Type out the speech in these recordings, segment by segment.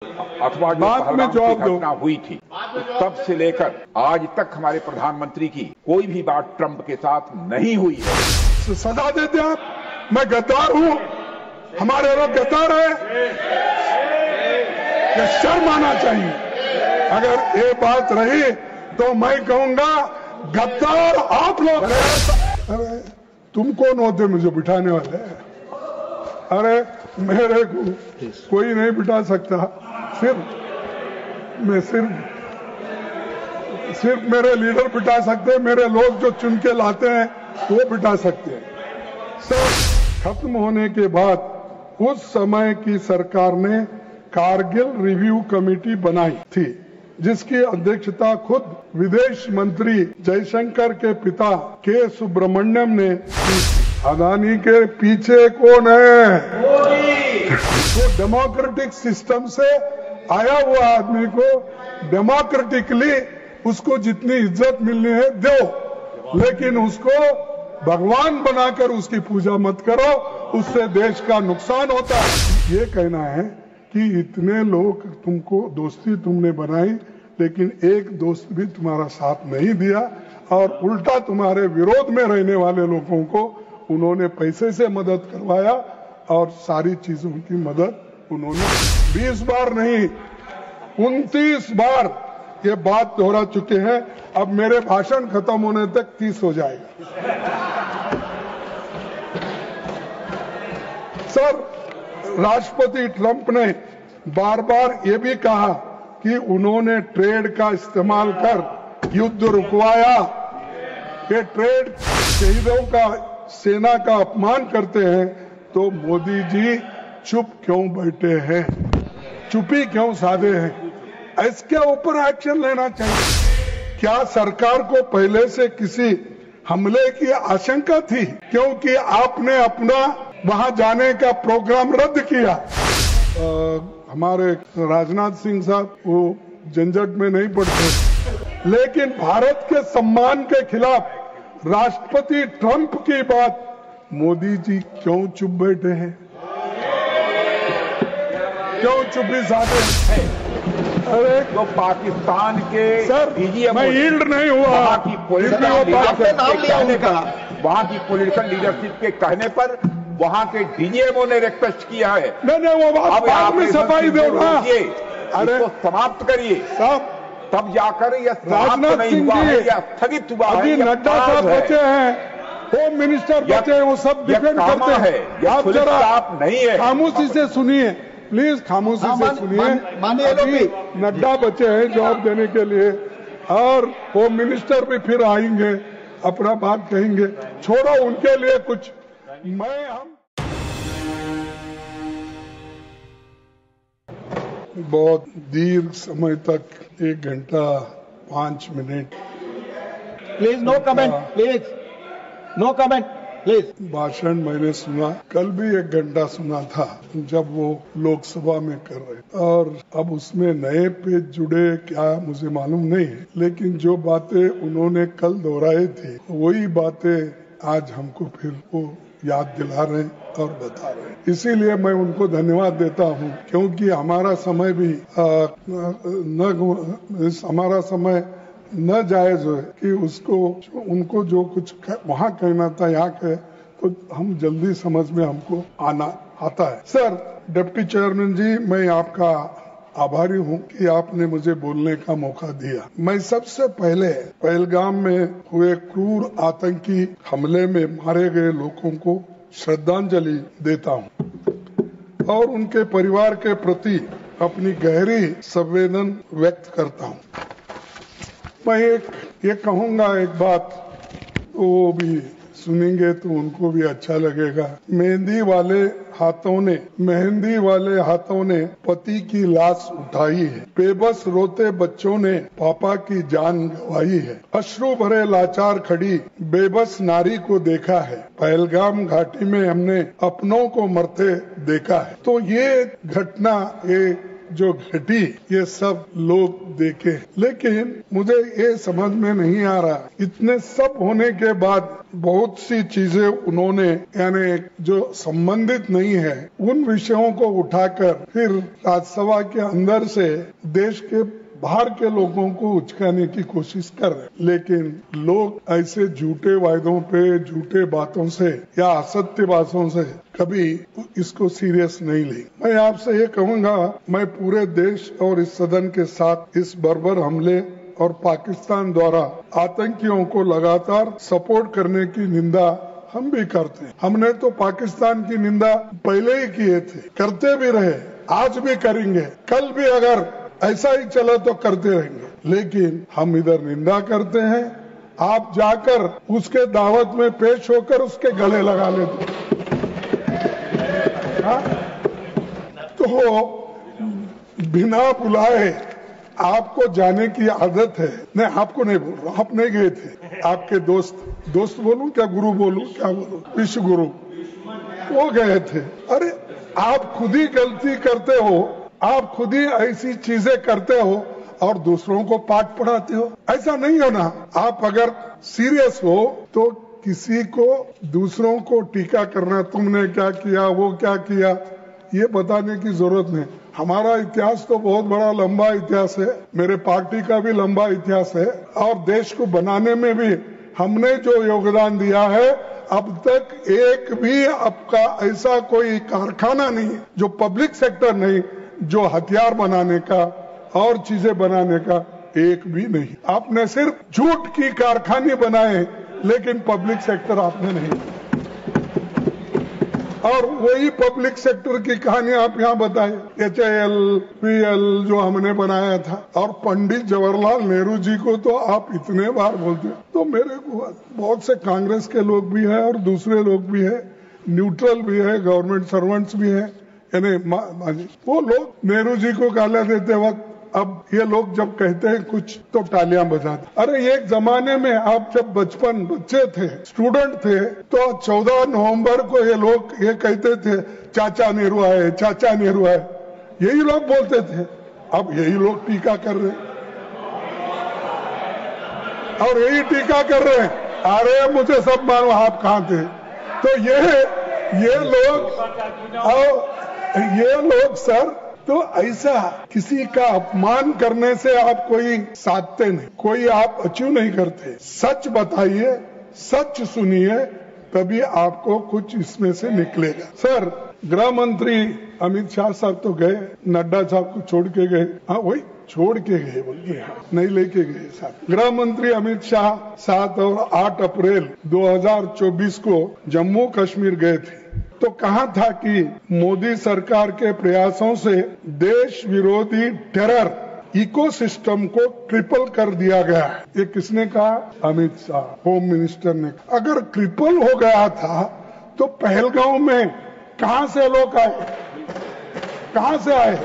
अथवा जो पहलगाम की घटना हुई थी तब से लेकर आज तक हमारे प्रधानमंत्री की कोई भी बात ट्रंप के साथ नहीं हुई है। सजा देते आप, मैं गद्दार हूं, हमारे लोग गद्दार है, ये शर्म आना चाहिए। अगर ये बात रही तो मैं कहूंगा गद्दार आप लोग। अरे तुम कौन होते मुझे बिठाने वाले? अरे मेरे को कोई नहीं बिठा सकता, सिर्फ मेरे लीडर बिठा सकते हैं, मेरे लोग जो चुन के लाते हैं वो बिठा सकते हैं। सब खत्म होने के बाद उस समय की सरकार ने कारगिल रिव्यू कमेटी बनाई थी, जिसकी अध्यक्षता खुद विदेश मंत्री जयशंकर के पिता के सुब्रमण्यम ने की। अदानी के पीछे कौन है? वो डेमोक्रेटिक सिस्टम से आया हुआ आदमी को डेमोक्रेटिकली उसको जितनी इज्जत मिलनी है दो, लेकिन उसको भगवान बनाकर उसकी पूजा मत करो, उससे देश का नुकसान होता है। ये कहना है कि इतने लोग तुमको दोस्ती तुमने बनाई, लेकिन एक दोस्त भी तुम्हारा साथ नहीं दिया और उल्टा तुम्हारे विरोध में रहने वाले लोगों को उन्होंने पैसे से मदद करवाया और सारी चीजों की मदद उन्होंने 20 बार नहीं 29 बार ये बात दोहरा चुके हैं। अब मेरे भाषण खत्म होने तक 30 हो जाएगा। सर, राष्ट्रपति ट्रंप ने बार बार ये भी कहा कि उन्होंने ट्रेड का इस्तेमाल कर युद्ध रुकवाया। ये ट्रेड शहीदों का सेना का अपमान करते हैं, तो मोदी जी चुप क्यों बैठे हैं? चुप्पी क्यों साधे हैं? इसके ऊपर एक्शन लेना चाहिए। क्या सरकार को पहले से किसी हमले की आशंका थी? क्योंकि आपने अपना वहां जाने का प्रोग्राम रद्द किया। हमारे राजनाथ सिंह साहब वो झंझट में नहीं पड़ते, लेकिन भारत के सम्मान के खिलाफ राष्ट्रपति ट्रंप की बात मोदी जी क्यों चुप बैठे हैं? क्यों चुप्पी साधे हैं? अरे तो पाकिस्तान के सर, मैं यील्ड नहीं हुआ, वहाँ की पॉलिटिकल लीडरशिप के कहने पर वहाँ के डीजीएमओ ने रिक्वेस्ट किया है। नहीं वो बात बाद में सफाई दो ना। अरे तो समाप्त करिए साहब, तब जाकर यह समाप्त नहीं हुआ है, यह स्थगित हुआ है। अभी नड्डा साहब बचे हैं, होम मिनिस्टर बचे हैं, वो सब डिफेंड करते हैं। आप जरा आप नहीं है, खामोशी से सुनिए प्लीज, खामोशी से सुनिए। अभी नड्डा बचे हैं जवाब देने के लिए और होम मिनिस्टर भी फिर आएंगे, अपना बात कहेंगे। छोड़ो उनके लिए कुछ। हम बहुत दीर्घ समय तक 1 घंटा 5 मिनट please no comment, please no comment please. भाषण मैंने सुना, कल भी 1 घंटा सुना था जब वो लोकसभा में कर रहे, और अब उसमें नए पेज जुड़े क्या मुझे मालूम नहीं है, लेकिन जो बातें उन्होंने कल दोहराई थी वही बातें आज हमको फिर वो याद दिला रहे और बता रहे। इसीलिए मैं उनको धन्यवाद देता हूं, क्योंकि हमारा समय भी हमारा समय न जायज है कि उसको उनको जो कुछ वहां कहना था यहाँ कहे, तो हम जल्दी समझ में हमको आता है। सर, डिप्टी चेयरमैन जी, मैं आपका आभारी हूं कि आपने मुझे बोलने का मौका दिया। मैं सबसे पहले पहलगाम में हुए क्रूर आतंकी हमले में मारे गए लोगों को श्रद्धांजलि देता हूं और उनके परिवार के प्रति अपनी गहरी संवेदना व्यक्त करता हूं। मैं ये कहूंगा एक बात, वो भी सुनेंगे तो उनको भी अच्छा लगेगा। मेहंदी वाले हाथों ने पति की लाश उठाई है, बेबस रोते बच्चों ने पापा की जान गंवाई है, अश्रु भरे लाचार खड़ी बेबस नारी को देखा है, पहलगाम घाटी में हमने अपनों को मरते देखा है। तो ये घटना, ये जो घटी ये सब लोग देखे, लेकिन मुझे ये समझ में नहीं आ रहा, इतने सब होने के बाद बहुत सी चीजें उन्होंने यानी जो संबंधित नहीं है उन विषयों को उठाकर फिर राज्यसभा के अंदर से देश के बाहर के लोगों को उचकाने की कोशिश कर रहे, लेकिन लोग ऐसे झूठे वायदों पे, झूठे बातों से या असत्य बातों से कभी इसको सीरियस नहीं ले। मैं आपसे ये कहूंगा, मैं पूरे देश और इस सदन के साथ इस बर्बर हमले और पाकिस्तान द्वारा आतंकियों को लगातार सपोर्ट करने की निंदा हम भी करते हैं। हमने तो पाकिस्तान की निंदा पहले ही किए थे, करते भी रहे, आज भी करेंगे, कल भी अगर ऐसा ही चला तो करते रहेंगे, लेकिन हम इधर निंदा करते हैं, आप जाकर उसके दावत में पेश होकर उसके गले लगा लेते। तो बिना बुलाए आपको जाने की आदत है। नहीं, आपको नहीं बोल रहा, आप नहीं गए थे, आपके दोस्त बोलूं क्या, गुरु बोलूं क्या बोलूं, विश्व गुरु वो गए थे। अरे आप खुद ही गलती करते हो, आप खुद ही ऐसी चीजें करते हो और दूसरों को पाठ पढ़ाते हो, ऐसा नहीं होना। आप अगर सीरियस हो तो किसी को दूसरों को टीका करना, तुमने क्या किया, वो क्या किया, ये बताने की जरूरत नहीं। हमारा इतिहास तो बहुत बड़ा लंबा इतिहास है, मेरे पार्टी का भी लंबा इतिहास है और देश को बनाने में भी हमने जो योगदान दिया है, अब तक एक भी आपका ऐसा कोई कारखाना नहीं जो पब्लिक सेक्टर नहीं जो हथियार बनाने का और चीजें बनाने का एक भी नहीं। आपने सिर्फ झूठ की कारखाने बनाए, लेकिन पब्लिक सेक्टर आपने नहीं। और वही पब्लिक सेक्टर की कहानी आप यहाँ बताए, HAL, PL जो हमने बनाया था, और पंडित जवाहरलाल नेहरू जी को तो आप इतने बार बोलते हैं। तो मेरे को बहुत से कांग्रेस के लोग भी है और दूसरे लोग भी है, न्यूट्रल भी है, गवर्नमेंट सर्वेंट्स भी है, यानी वो लोग नेहरू जी को गालियां देते वक्त अब ये लोग जब कहते हैं कुछ तो तालियां बजाते। अरे एक जमाने में आप जब बच्चे थे, स्टूडेंट थे, तो 14 नवंबर को ये लोग ये कहते थे चाचा नेहरू आए, चाचा नेहरू आए, यही लोग बोलते थे। अब यही लोग टीका कर रहे हैं और यही टीका कर रहे हैं। अरे मुझे सब मानो आप कहाँ थे। तो ये लोग सर, तो ऐसा किसी का अपमान करने से आप कोई साधते नहीं, कोई आप अचीव नहीं करते। सच बताइए, सच सुनिए, तभी आपको कुछ इसमें से निकलेगा। सर, गृह मंत्री अमित शाह साहब तो गए, नड्डा साहब को छोड़ के गए। हाँ, वही छोड़ के गए बोलिए, नहीं लेके गए साहब। गृह मंत्री अमित शाह 7 और 8 अप्रैल 2024 को जम्मू कश्मीर गए थे, तो कहा था कि मोदी सरकार के प्रयासों से देश विरोधी टेरर इकोसिस्टम को ट्रिपल कर दिया गया। ये किसने कहा? अमित शाह, होम मिनिस्टर ने। अगर ट्रिपल हो गया था तो पहलगांव में कहां से लोग आए, कहां से आए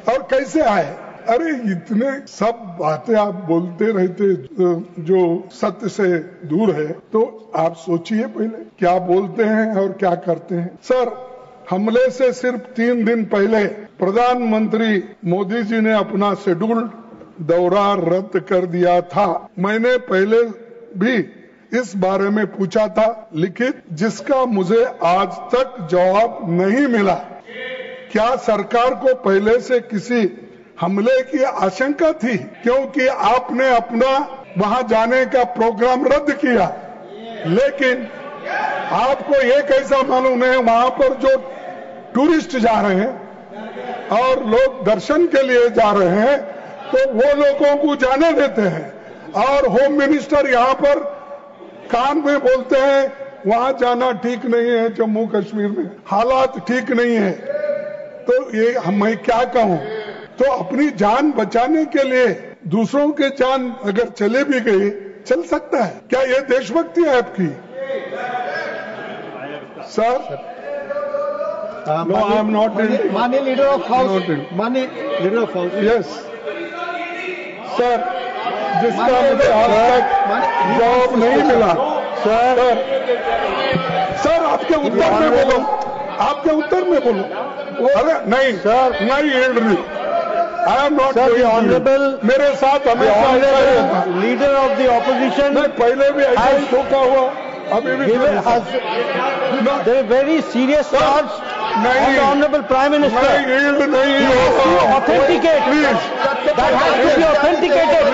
और कैसे आए? अरे इतने सब बातें आप बोलते रहते जो सत्य से दूर है, तो आप सोचिए पहले क्या बोलते हैं और क्या करते हैं। सर, हमले से सिर्फ 3 दिन पहले प्रधानमंत्री मोदी जी ने अपना शेड्यूल्ड दौरा रद्द कर दिया था। मैंने पहले भी इस बारे में पूछा था लिखित, जिसका मुझे आज तक जवाब नहीं मिला। क्या सरकार को पहले से किसी हमले की आशंका थी? क्योंकि आपने अपना वहां जाने का प्रोग्राम रद्द किया, लेकिन आपको ये कैसा मालूम है वहां पर जो टूरिस्ट जा रहे हैं और लोग दर्शन के लिए जा रहे हैं, तो वो लोगों को जाने देते हैं और होम मिनिस्टर यहाँ पर कान में बोलते हैं वहां जाना ठीक नहीं है, जम्मू कश्मीर में हालात ठीक नहीं है। तो ये मैं क्या कहूं? तो अपनी जान बचाने के लिए दूसरों के जान अगर चले भी गई, चल सकता है। क्या ये देशभक्ति है आपकी? Sir, no, I am not in. माननीय लीडर ऑफ हाउस, माननीय leader of house. Yes sir, जिसका मुझे आज तक जवाब नहीं मिला। सर आपके उत्तर में बोलो, आपके उत्तर में बोलो। अरे नहीं सर, नहीं एड नहीं, आई एम नॉट ऑनरेबल। मेरे साथ हमेशा लीडर ऑफ द ऑपोजिशन, पहले भी ऐसा धोखा हुआ, अभी भी वेरी सीरियस चार्ज नहीं, ऑनरेबल प्राइम मिनिस्टर नहीं authenticate please, authenticated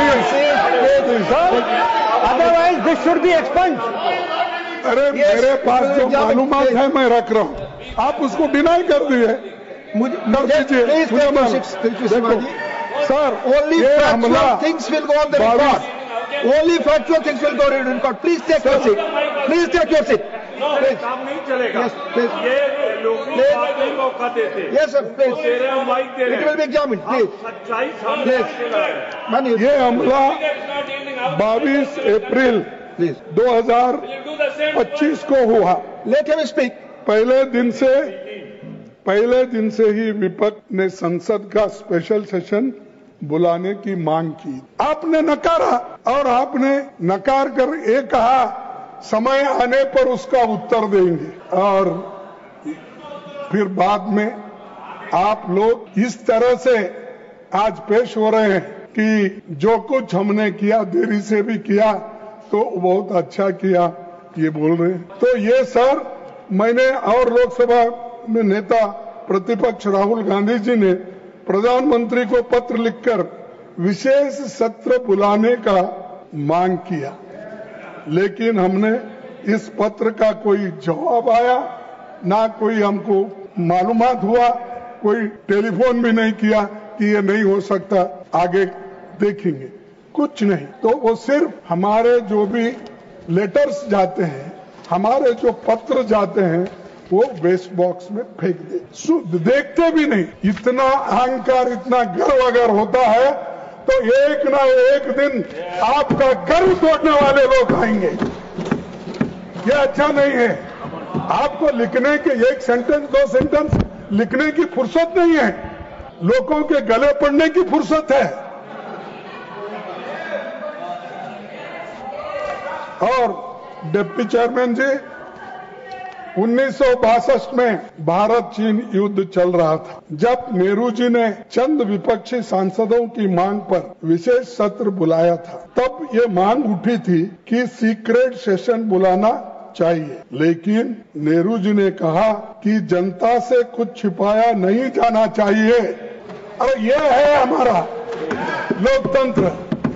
otherwise this should be expunge. अरे मेरे पास जो मालूमात है मैं रख रहा हूँ, आप उसको डिनाई कर दिए। Sir only factual things will go on the record. Only factual things will go on the record. Please take your seat. Please take your seat. काम नहीं चलेगा। Yes, please. ये लोगों को नहीं मौका देते। Yes sir, please. It will be examined. Please. सच्चाई सामने ये हमला 22 अप्रैल 2025 को हुआ। Let him speak. पहले दिन से ही विपक्ष ने संसद का स्पेशल सेशन बुलाने की मांग की। आपने नकारा और आपने नकार कर ये कहा समय आने पर उसका उत्तर देंगे, और फिर बाद में आप लोग इस तरह से आज पेश हो रहे हैं कि जो कुछ हमने किया देरी से भी किया तो बहुत अच्छा किया, ये बोल रहे हैं। तो ये सर, मैंने और लोकसभा में नेता प्रतिपक्ष राहुल गांधी जी ने प्रधानमंत्री को पत्र लिखकर विशेष सत्र बुलाने का मांग किया, लेकिन हमने इस पत्र का कोई जवाब आया ना, कोई हमको मालूमात हुआ, कोई टेलीफोन भी नहीं किया कि ये नहीं हो सकता, आगे देखेंगे, कुछ नहीं। तो वो सिर्फ हमारे जो भी लेटर्स जाते हैं, हमारे जो पत्र जाते हैं, वो वेस्ट बॉक्स में फेंक दे, देखते भी नहीं। इतना अहंकार, इतना गर्व अगर होता है तो एक ना एक दिन आपका गर्व तोड़ने वाले लोग आएंगे। ये अच्छा नहीं है। आपको लिखने के एक सेंटेंस, 2 सेंटेंस लिखने की फुर्सत नहीं है, लोगों के गले पड़ने की फुर्सत है। और डिप्टी चेयरमैन जी, 1962 में भारत चीन युद्ध चल रहा था, जब नेहरू जी ने चंद विपक्षी सांसदों की मांग पर विशेष सत्र बुलाया था, तब ये मांग उठी थी कि सीक्रेट सेशन बुलाना चाहिए, लेकिन नेहरू जी ने कहा कि जनता से कुछ छिपाया नहीं जाना चाहिए। और ये है हमारा लोकतंत्र।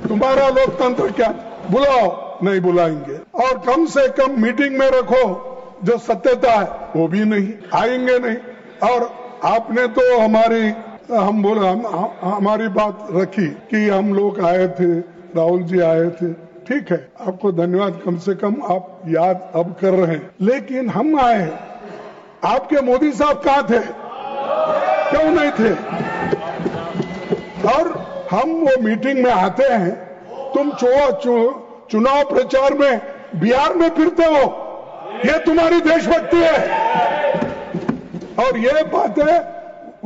तुम्हारा लोकतंत्र क्या? बुलाओ, नहीं बुलाएंगे, और कम से कम मीटिंग में रखो, जो सत्यता है वो भी नहीं, आएंगे नहीं। और आपने तो हमारी बात रखी कि हम लोग आए थे, राहुल जी आए थे, ठीक है, आपको धन्यवाद, कम से कम आप याद अब कर रहे हैं, लेकिन हम आए, आपके मोदी साहब कहाँ थे? क्यों नहीं थे? और हम वो मीटिंग में आते हैं, तुम चुनाव प्रचार में बिहार में फिरते हो, ये तुम्हारी देशभक्ति है। और ये बातें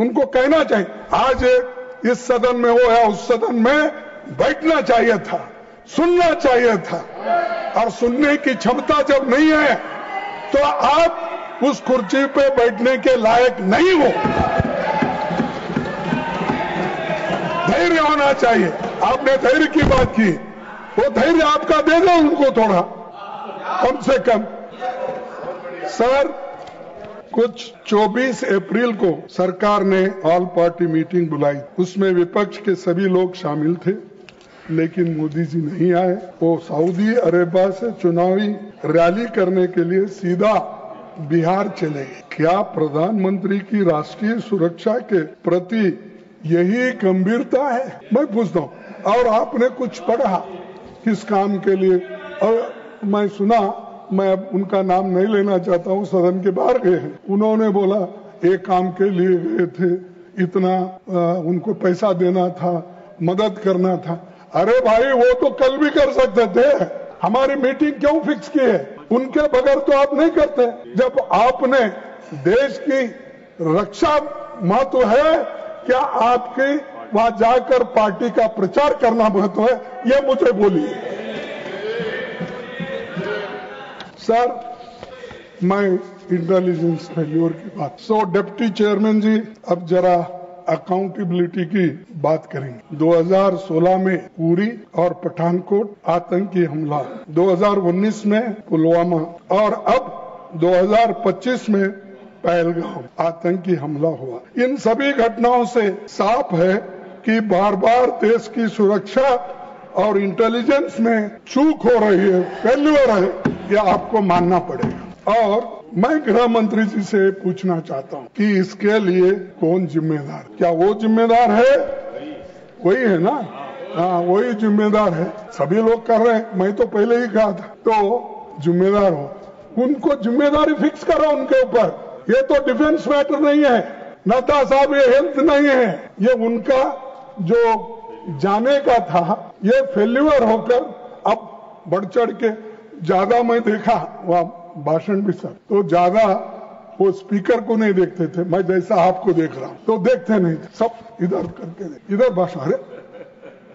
उनको कहना चाहिए। आज इस सदन में वो है, उस सदन में बैठना चाहिए था, सुनना चाहिए था, और सुनने की क्षमता जब नहीं है तो आप उस कुर्सी पे बैठने के लायक नहीं हो। धैर्य होना चाहिए। आपने धैर्य की बात की, वो धैर्य आपका दे दो उनको थोड़ा, कम से कम। सर, कुछ 24 अप्रैल को सरकार ने ऑल पार्टी मीटिंग बुलाई, उसमें विपक्ष के सभी लोग शामिल थे, लेकिन मोदी जी नहीं आए। वो सऊदी अरेबिया से चुनावी रैली करने के लिए सीधा बिहार चले गए। क्या प्रधानमंत्री की राष्ट्रीय सुरक्षा के प्रति यही गंभीरता है? मैं पूछता हूँ। और आपने कुछ पढ़ा किस काम के लिए? और मैं सुना, मैं अब उनका नाम नहीं लेना चाहता हूँ, सदन के बाहर गए हैं, उन्होंने बोला एक काम के लिए गए थे, इतना उनको पैसा देना था, मदद करना था। अरे भाई, वो तो कल भी कर सकते थे, हमारी मीटिंग क्यों फिक्स की है? उनके बगैर तो आप नहीं करते। जब आपने देश की रक्षा महत्व है, क्या आपकी वहां जाकर पार्टी का प्रचार करना महत्व है? ये मुझे बोलिए। सर, मैं इंटेलिजेंस फेल्योर की बात। सो डिप्टी चेयरमैन जी, अब जरा अकाउंटेबिलिटी की बात करेंगे। 2016 में उरी और पठानकोट आतंकी हमला, 2019 में पुलवामा और अब 2025 में पहलगाम आतंकी हमला हुआ। इन सभी घटनाओं से साफ है कि बार बार देश की सुरक्षा और इंटेलिजेंस में चूक हो रही है, फेल्यूर है, यह आपको मानना पड़ेगा। और मैं गृह मंत्री जी से पूछना चाहता हूं कि इसके लिए कौन जिम्मेदार? क्या वो जिम्मेदार है? वही है ना? हाँ, वही जिम्मेदार है। सभी लोग कर रहे हैं, मैं तो पहले ही कहा था। तो जिम्मेदार हो, उनको जिम्मेदारी फिक्स करो उनके ऊपर। ये तो डिफेंस मैटर नहीं है नड्डा साहब, ये हेल्थ नहीं है, ये उनका जो जाने का था, ये फेल्यूर होकर अब बढ़ चढ़ के ज्यादा मैं देखा वहाँ भाषण भी सर, तो ज्यादा वो स्पीकर को नहीं देखते थे, मैं जैसा आपको देख रहा हूँ तो देखते नहीं थे, सब इधर करके इधर भाषण, अरे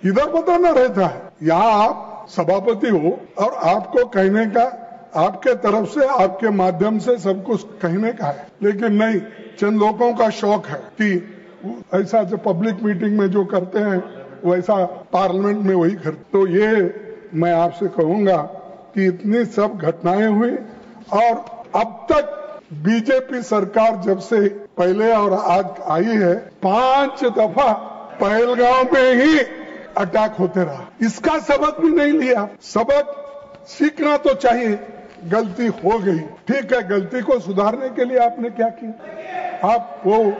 इधर बताना रहता है। यहाँ आप सभापति हो और आपको कहने का, आपके तरफ से, आपके माध्यम से सब कुछ कहने का है, लेकिन नहीं, चंद लोगों का शौक है कि ऐसा जो पब्लिक मीटिंग में जो करते हैं वैसा पार्लियामेंट में वही करते। तो ये मैं आपसे कहूंगा कि इतनी सब घटनाएं हुई और अब तक बीजेपी सरकार जब से पहले और आज आई है, 5 दफा पहलगाम में ही अटैक होते रहा। इसका सबक भी नहीं लिया। सबक सीखना तो चाहिए, गलती हो गई, ठीक है, गलती को सुधारने के लिए आपने क्या किया? आप वो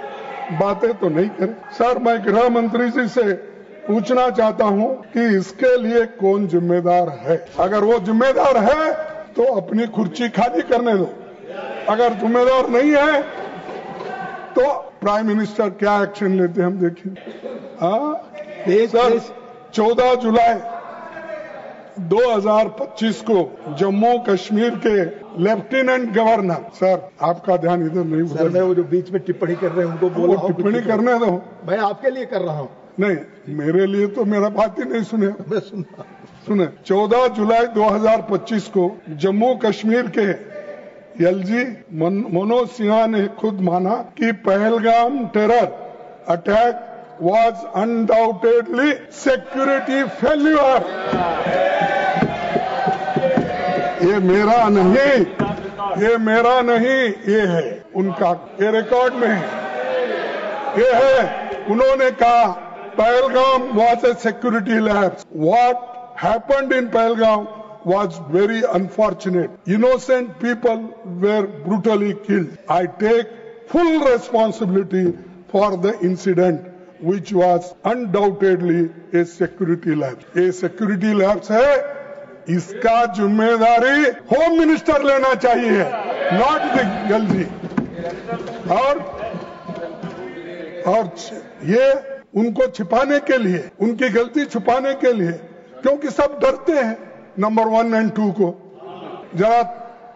बातें तो नहीं करें। सर, मैं गृह मंत्री जी से पूछना चाहता हूं कि इसके लिए कौन जिम्मेदार है? अगर वो जिम्मेदार है तो अपनी कुर्सी खाली करने दो, अगर जिम्मेदार नहीं है तो प्राइम मिनिस्टर क्या एक्शन लेते हैं हम देखें। सर, 14 जुलाई 2025 को जम्मू कश्मीर के लेफ्टिनेंट गवर्नर, सर आपका ध्यान इधर नहीं, सर मैं वो जो बीच में टिप्पणी कर रहे हैं उनको बोलो, टिप्पणी करने दो। मैं आपके लिए कर रहा हूँ। नहीं, मेरे लिए तो मेरा बात ही नहीं सुने। सुने, 14 जुलाई 2025 को जम्मू कश्मीर के एलजी मनोज सिन्हा ने खुद माना कि Pahalgam terror attack was undoubtedly security failure। ये मेरा नहीं, ये है उनका, ये रिकॉर्ड में है, ये है। उन्होंने कहा Pahalgam was a security lapse। What happened in Pahalgam was very unfortunate। Innocent people were brutally killed। I take full responsibility for the incident which was undoubtedly a security lapse। ये security lapse है, इसका जिम्मेदारी home minister लेना चाहिए, not the LG. और ये उनको छिपाने के लिए, उनकी गलती छुपाने के लिए, क्योंकि सब डरते हैं नंबर 1 और 2 को, जरा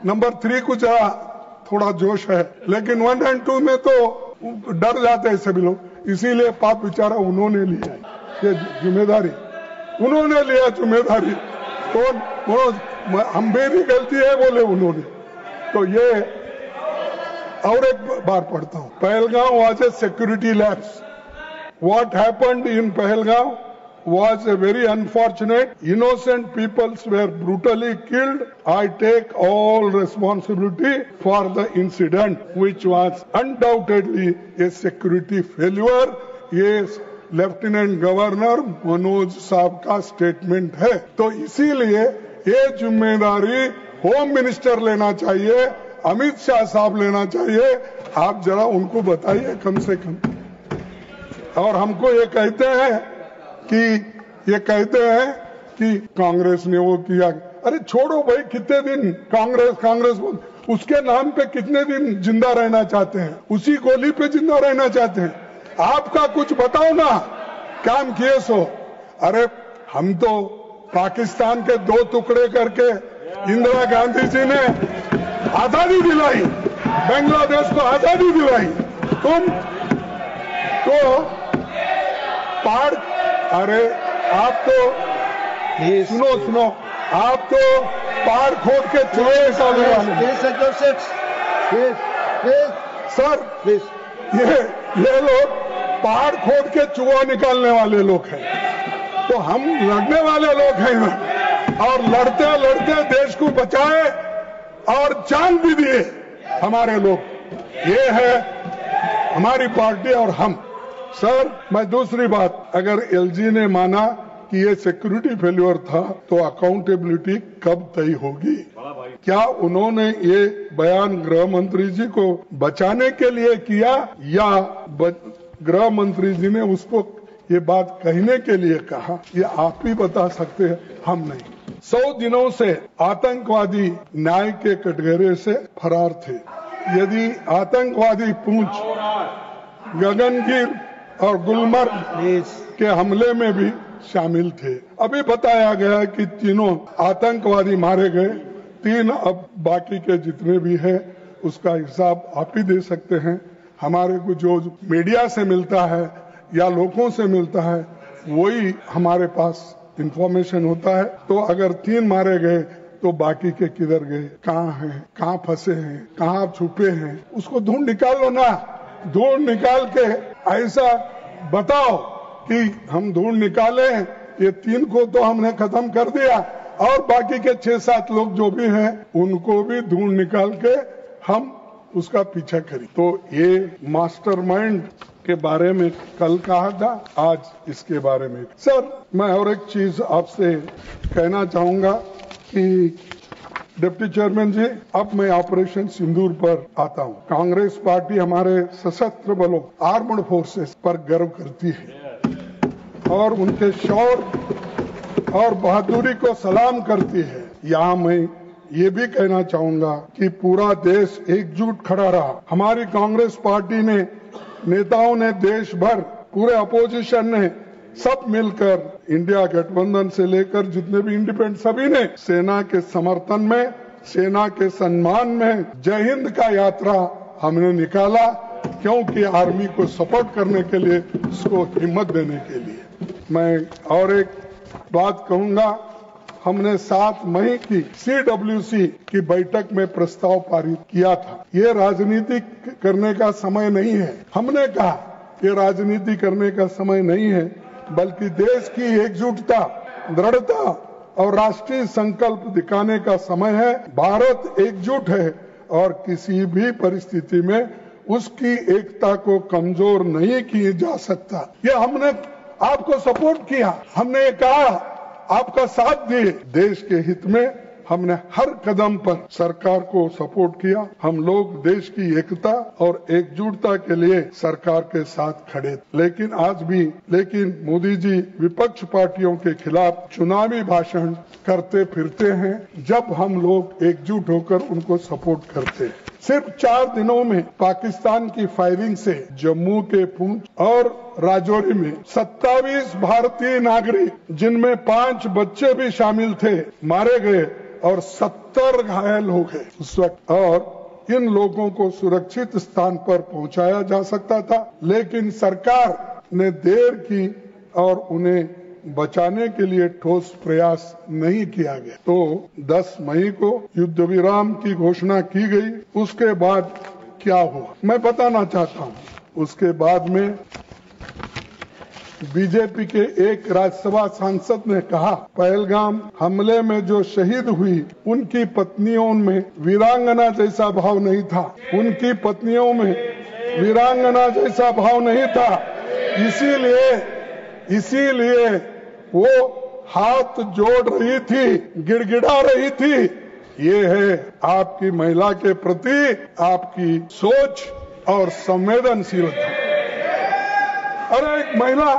नंबर 3 को जरा थोड़ा जोश है, लेकिन 1 और 2 में तो डर जाते हैं सभी लोग। इसीलिए पाप बेचारा उन्होंने लिया ये जिम्मेदारी, उन्होंने लिया जिम्मेदारी। तो हम भी गलती है बोले उन्होंने। तो ये और एक बार पढ़ता हूं, Pahalgam was a security lapse. What happened in Pahalgam was a very unfortunate। Innocent peoples were brutally killed। I take all responsibility for the incident which was undoubtedly a security failure। ये लेफ्टिनेंट गवर्नर मनोज साहब का statement है। तो इसीलिए ये जिम्मेदारी home minister लेना चाहिए, अमित शाह साहब लेना चाहिए। आप जरा उनको बताइए कम से कम। और हमको ये कहते हैं कि कांग्रेस ने वो किया। अरे छोड़ो भाई, कितने दिन कांग्रेस उसके नाम पे कितने दिन जिंदा रहना चाहते हैं, उसी गोली पे जिंदा रहना चाहते हैं। आपका कुछ बताओ ना, काम किए सो। अरे हम तो पाकिस्तान के 2 टुकड़े करके इंदिरा गांधी जी ने आजादी दिलाई, बांग्लादेश को आजादी दिलाई। तुम तो पहाड़, अरे आप तो सुनो, आप तो पहाड़ खोद के चुने सर ये लोग पहाड़ खोद के चूहा निकालने वाले लोग हैं, तो हम लड़ने वाले लोग हैं और लड़ते लड़ते देश को बचाए और जान भी दिए हमारे लोग। ये है हमारी पार्टी और हम। सर मैं दूसरी बात, अगर एलजी ने माना कि ये सिक्योरिटी फेल्योर था तो अकाउंटेबिलिटी कब तय होगी? क्या उन्होंने ये बयान गृह मंत्री जी को बचाने के लिए किया या गृह मंत्री जी ने उसको ये बात कहने के लिए कहा? ये आप ही बता सकते हैं, हम नहीं। 100 दिनों से आतंकवादी न्याय के कटघरे से फरार थे। यदि आतंकवादी पुंछ, गगनगिर और गुलमर्ग के हमले में भी शामिल थे। अभी बताया गया कि तीनों आतंकवादी मारे गए, 3 अब बाकी के जितने भी हैं उसका हिसाब आप ही दे सकते हैं। हमारे को जो मीडिया से मिलता है या लोगों से मिलता है वही हमारे पास इंफॉर्मेशन होता है। तो अगर 3 मारे गए तो बाकी के किधर गए, कहाँ हैं, कहाँ फंसे हैं, कहाँ छुपे हैं, उसको ढूंढ निकालो ना। ढूंढ निकाल के ऐसा बताओ कि हम ढूंढ निकाले, ये 3 को तो हमने खत्म कर दिया और बाकी के 6-7 लोग जो भी हैं उनको भी ढूंढ निकाल के हम उसका पीछा करें। तो ये मास्टरमाइंड के बारे में कल कहा था, आज इसके बारे में। सर मैं और एक चीज आपसे कहना चाहूंगा कि डिप्टी चेयरमैन जी, अब मैं ऑपरेशन सिंदूर पर आता हूं। कांग्रेस पार्टी हमारे सशस्त्र बलों, आर्मड फोर्सेस पर गर्व करती है और उनके शौर्य और बहादुरी को सलाम करती है। यहाँ मैं ये भी कहना चाहूंगा कि पूरा देश एकजुट खड़ा रहा। हमारी कांग्रेस पार्टी ने, नेताओं ने, देश भर पूरे अपोजिशन ने सब मिलकर, इंडिया गठबंधन से लेकर जितने भी इंडिपेंडेंट, सभी ने सेना के समर्थन में, सेना के सम्मान में जय हिंद का यात्रा हमने निकाला, क्योंकि आर्मी को सपोर्ट करने के लिए, उसको हिम्मत देने के लिए। मैं और एक बात कहूंगा, हमने 7 मई की CWC की बैठक में प्रस्ताव पारित किया था। ये राजनीति करने का समय नहीं है। हमने कहा ये राजनीति करने का समय नहीं है, बल्कि देश की एकजुटता, दृढ़ता और राष्ट्रीय संकल्प दिखाने का समय है। भारत एकजुट है और किसी भी परिस्थिति में उसकी एकता को कमजोर नहीं किया जा सकता। ये हमने आपको सपोर्ट किया, हमने ये कहा, आपका साथ दिए। देश के हित में हमने हर कदम पर सरकार को सपोर्ट किया। हम लोग देश की एकता और एकजुटता के लिए सरकार के साथ खड़े। लेकिन मोदी जी विपक्ष पार्टियों के खिलाफ चुनावी भाषण करते फिरते हैं, जब हम लोग एकजुट होकर उनको सपोर्ट करते हैं। सिर्फ 4 दिनों में पाकिस्तान की फायरिंग से जम्मू के पुंछ और राजौरी में 27 भारतीय नागरिक, जिनमें 5 बच्चे भी शामिल थे, मारे गए और 70 घायल हो गए उस वक्त। और इन लोगों को सुरक्षित स्थान पर पहुंचाया जा सकता था, लेकिन सरकार ने देर की और उन्हें बचाने के लिए ठोस प्रयास नहीं किया गया। तो 10 मई को युद्ध विराम की घोषणा की गई। उसके बाद क्या हुआ मैं बताना चाहता हूँ। उसके बाद में बीजेपी के एक राज्यसभा सांसद ने कहा, पहलगाम हमले में जो शहीद हुई उनकी पत्नियों में वीरांगना जैसा भाव नहीं था। उनकी पत्नियों में वीरांगना जैसा भाव नहीं था। इसीलिए वो हाथ जोड़ रही थी, गिड़गिड़ा रही थी। ये है आपकी महिला के प्रति आपकी सोच और संवेदनशीलता। अरे एक महिला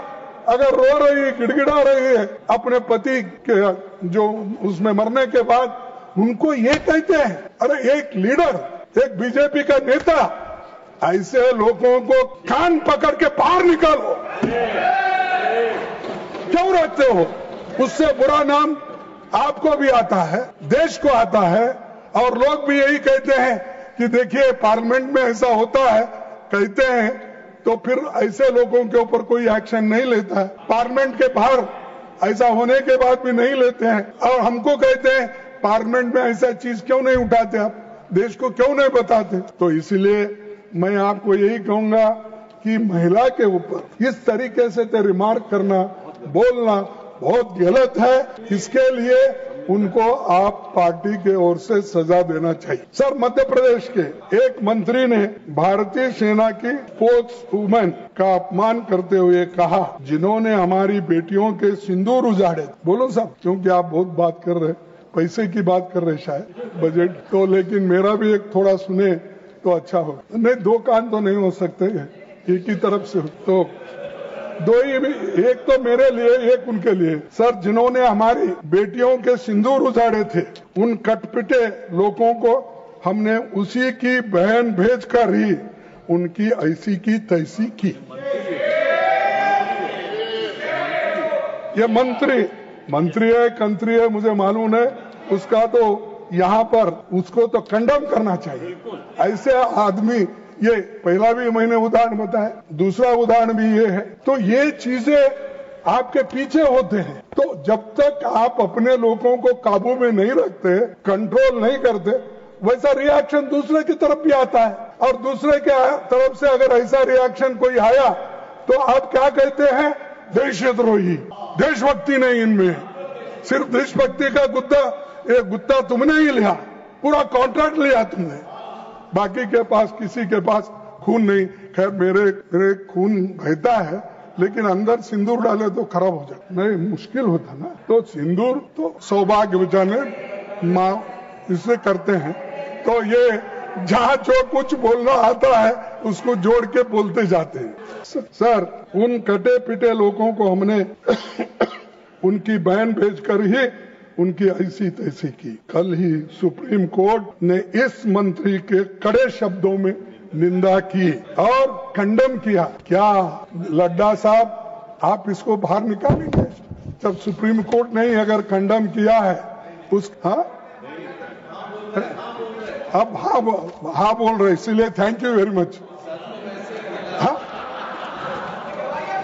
अगर रो रही है, गिड़गिड़ा रही है अपने पति के जो उसमें मरने के बाद, उनको ये कहते हैं। अरे एक लीडर, एक बीजेपी का नेता, ऐसे लोगों को कान पकड़ के बाहर निकालो। क्यों रहते हो? उससे बुरा नाम आपको भी आता है, देश को आता है। और लोग भी यही कहते हैं कि देखिए पार्लियामेंट में ऐसा होता है, कहते हैं तो फिर ऐसे लोगों के ऊपर कोई एक्शन नहीं लेता है। पार्लियामेंट के बाहर ऐसा होने के बाद भी नहीं लेते हैं और हमको कहते हैं पार्लियामेंट में ऐसा चीज क्यों नहीं उठाते आप। देश को क्यों नहीं बताते? तो इसलिए मैं आपको यही कहूंगा कि महिला के ऊपर इस तरीके से रिमार्क करना, बोलना बहुत गलत है। इसके लिए उनको आप पार्टी के ओर से सजा देना चाहिए। सर, मध्य प्रदेश के एक मंत्री ने भारतीय सेना की स्पोर्ट्स वुमेन का अपमान करते हुए कहा, जिन्होंने हमारी बेटियों के सिंदूर उजाड़े। बोलो साहब, क्योंकि आप बहुत बात कर रहे, पैसे की बात कर रहे शायद बजट तो, लेकिन मेरा भी एक थोड़ा सुने तो अच्छा हो। नहीं, दो कान तो नहीं हो सकते एक ही तरफ से, तो दो ही, एक तो मेरे लिए, एक उनके लिए। सर, जिन्होंने हमारी बेटियों के सिंदूर उजाड़े थे, उन कटपिटे लोगों को हमने उसी की बहन भेजकर ही उनकी ऐसी की तैसी की। ये मंत्री है, कंत्री है, मुझे मालूम है, उसका तो यहाँ पर उसको तो कंडम करना चाहिए। ऐसे आदमी, ये पहला भी मैंने उदाहरण बताया, दूसरा उदाहरण भी ये है। तो ये चीजें आपके पीछे होते हैं। तो जब तक आप अपने लोगों को काबू में नहीं रखते, कंट्रोल नहीं करते, वैसा रिएक्शन दूसरे की तरफ भी आता है। और दूसरे के तरफ से अगर ऐसा रिएक्शन कोई आया तो आप क्या कहते हैं? देशद्रोही। देशभक्ति नहीं इनमें, सिर्फ देशभक्ति का गुत्ता तुमने ही लिया, पूरा कॉन्ट्रैक्ट लिया तुमने, बाकी के पास किसी के पास खून नहीं। खैर, मेरे खून बहता है, लेकिन अंदर सिंदूर डाले तो खराब हो जाए, नहीं मुश्किल होता ना। तो सिंदूर तो सौभाग्य बचाने माँ इससे करते हैं। तो ये जहाँ जो कुछ बोलना आता है उसको जोड़ के बोलते जाते हैं। सर, उन कटे पिटे लोगों को हमने उनकी बहन भेजकर ही उनकी ऐसी तैसी की। कल ही सुप्रीम कोर्ट ने इस मंत्री के कड़े शब्दों में निंदा की और खंडन किया। क्या लड्डा साहब, आप इसको बाहर निकालेंगे? जब सुप्रीम कोर्ट ने अगर खंडन किया है अब हाँ बोल रहे, इसीलिए थैंक यू वेरी मच। हाँ,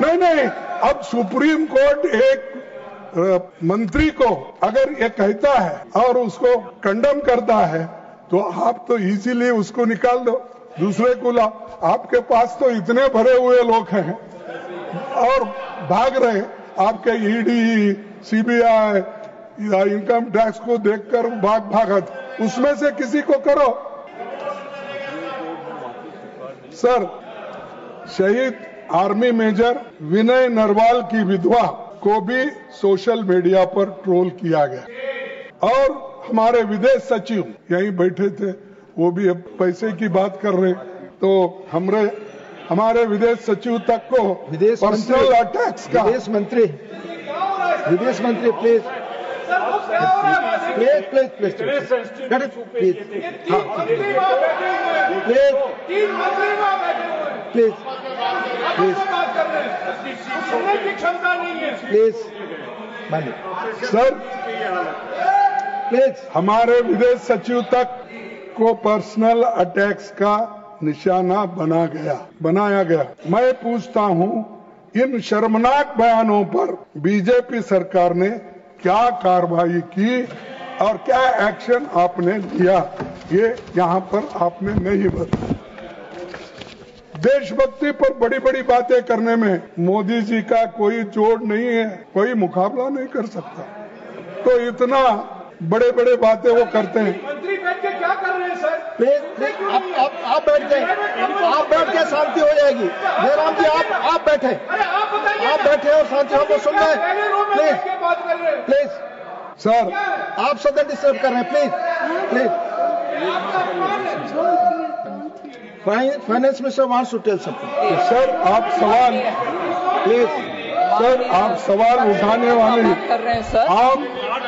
नहीं, अब सुप्रीम कोर्ट एक मंत्री को अगर ये कहता है और उसको कंडम करता है तो आप तो इजीली उसको निकाल दो, दूसरे को ला। आपके पास तो इतने भरे हुए लोग हैं और भाग रहे। आपके ईडी, सीबीआई या इनकम टैक्स को देखकर भागत, उसमें से किसी को करो। सर, शहीद आर्मी मेजर विनय नरवाल की विधवा को भी सोशल मीडिया पर ट्रोल किया गया और हमारे विदेश सचिव यहीं बैठे थे, वो भी अब पैसे की बात कर रहे। तो हमारे विदेश सचिव तक को पर्सनल अटैक्स का विदेश मंत्री प्लीज सर, प्लीज हमारे विदेश सचिव तक को पर्सनल अटैक्स का निशाना बनाया गया। मैं पूछता हूं, इन शर्मनाक बयानों पर बीजेपी सरकार ने क्या कार्रवाई की और क्या एक्शन आपने लिया? ये यहाँ पर आपने नहीं बताया। देशभक्ति पर बड़ी बड़ी बातें करने में मोदी जी का कोई जोड़ नहीं है, कोई मुकाबला नहीं कर सकता। तो इतना बड़े बड़े बातें वो करते हैं। मंत्री बैठ के क्या कर रहे हैं सर? प्लीज आप बैठ जाए, आप बैठ के शांति हो जाएगी। जयराम जी आप बैठे, आप बैठे और शांति हमको सुन रहे हैं। प्लीज सर, आप सदन डिस्टर्ब कर रहे हैं। Please finance minister wants to tell something. Sir, आप सवाल उठाने वाले कर रहे हैं सर, आप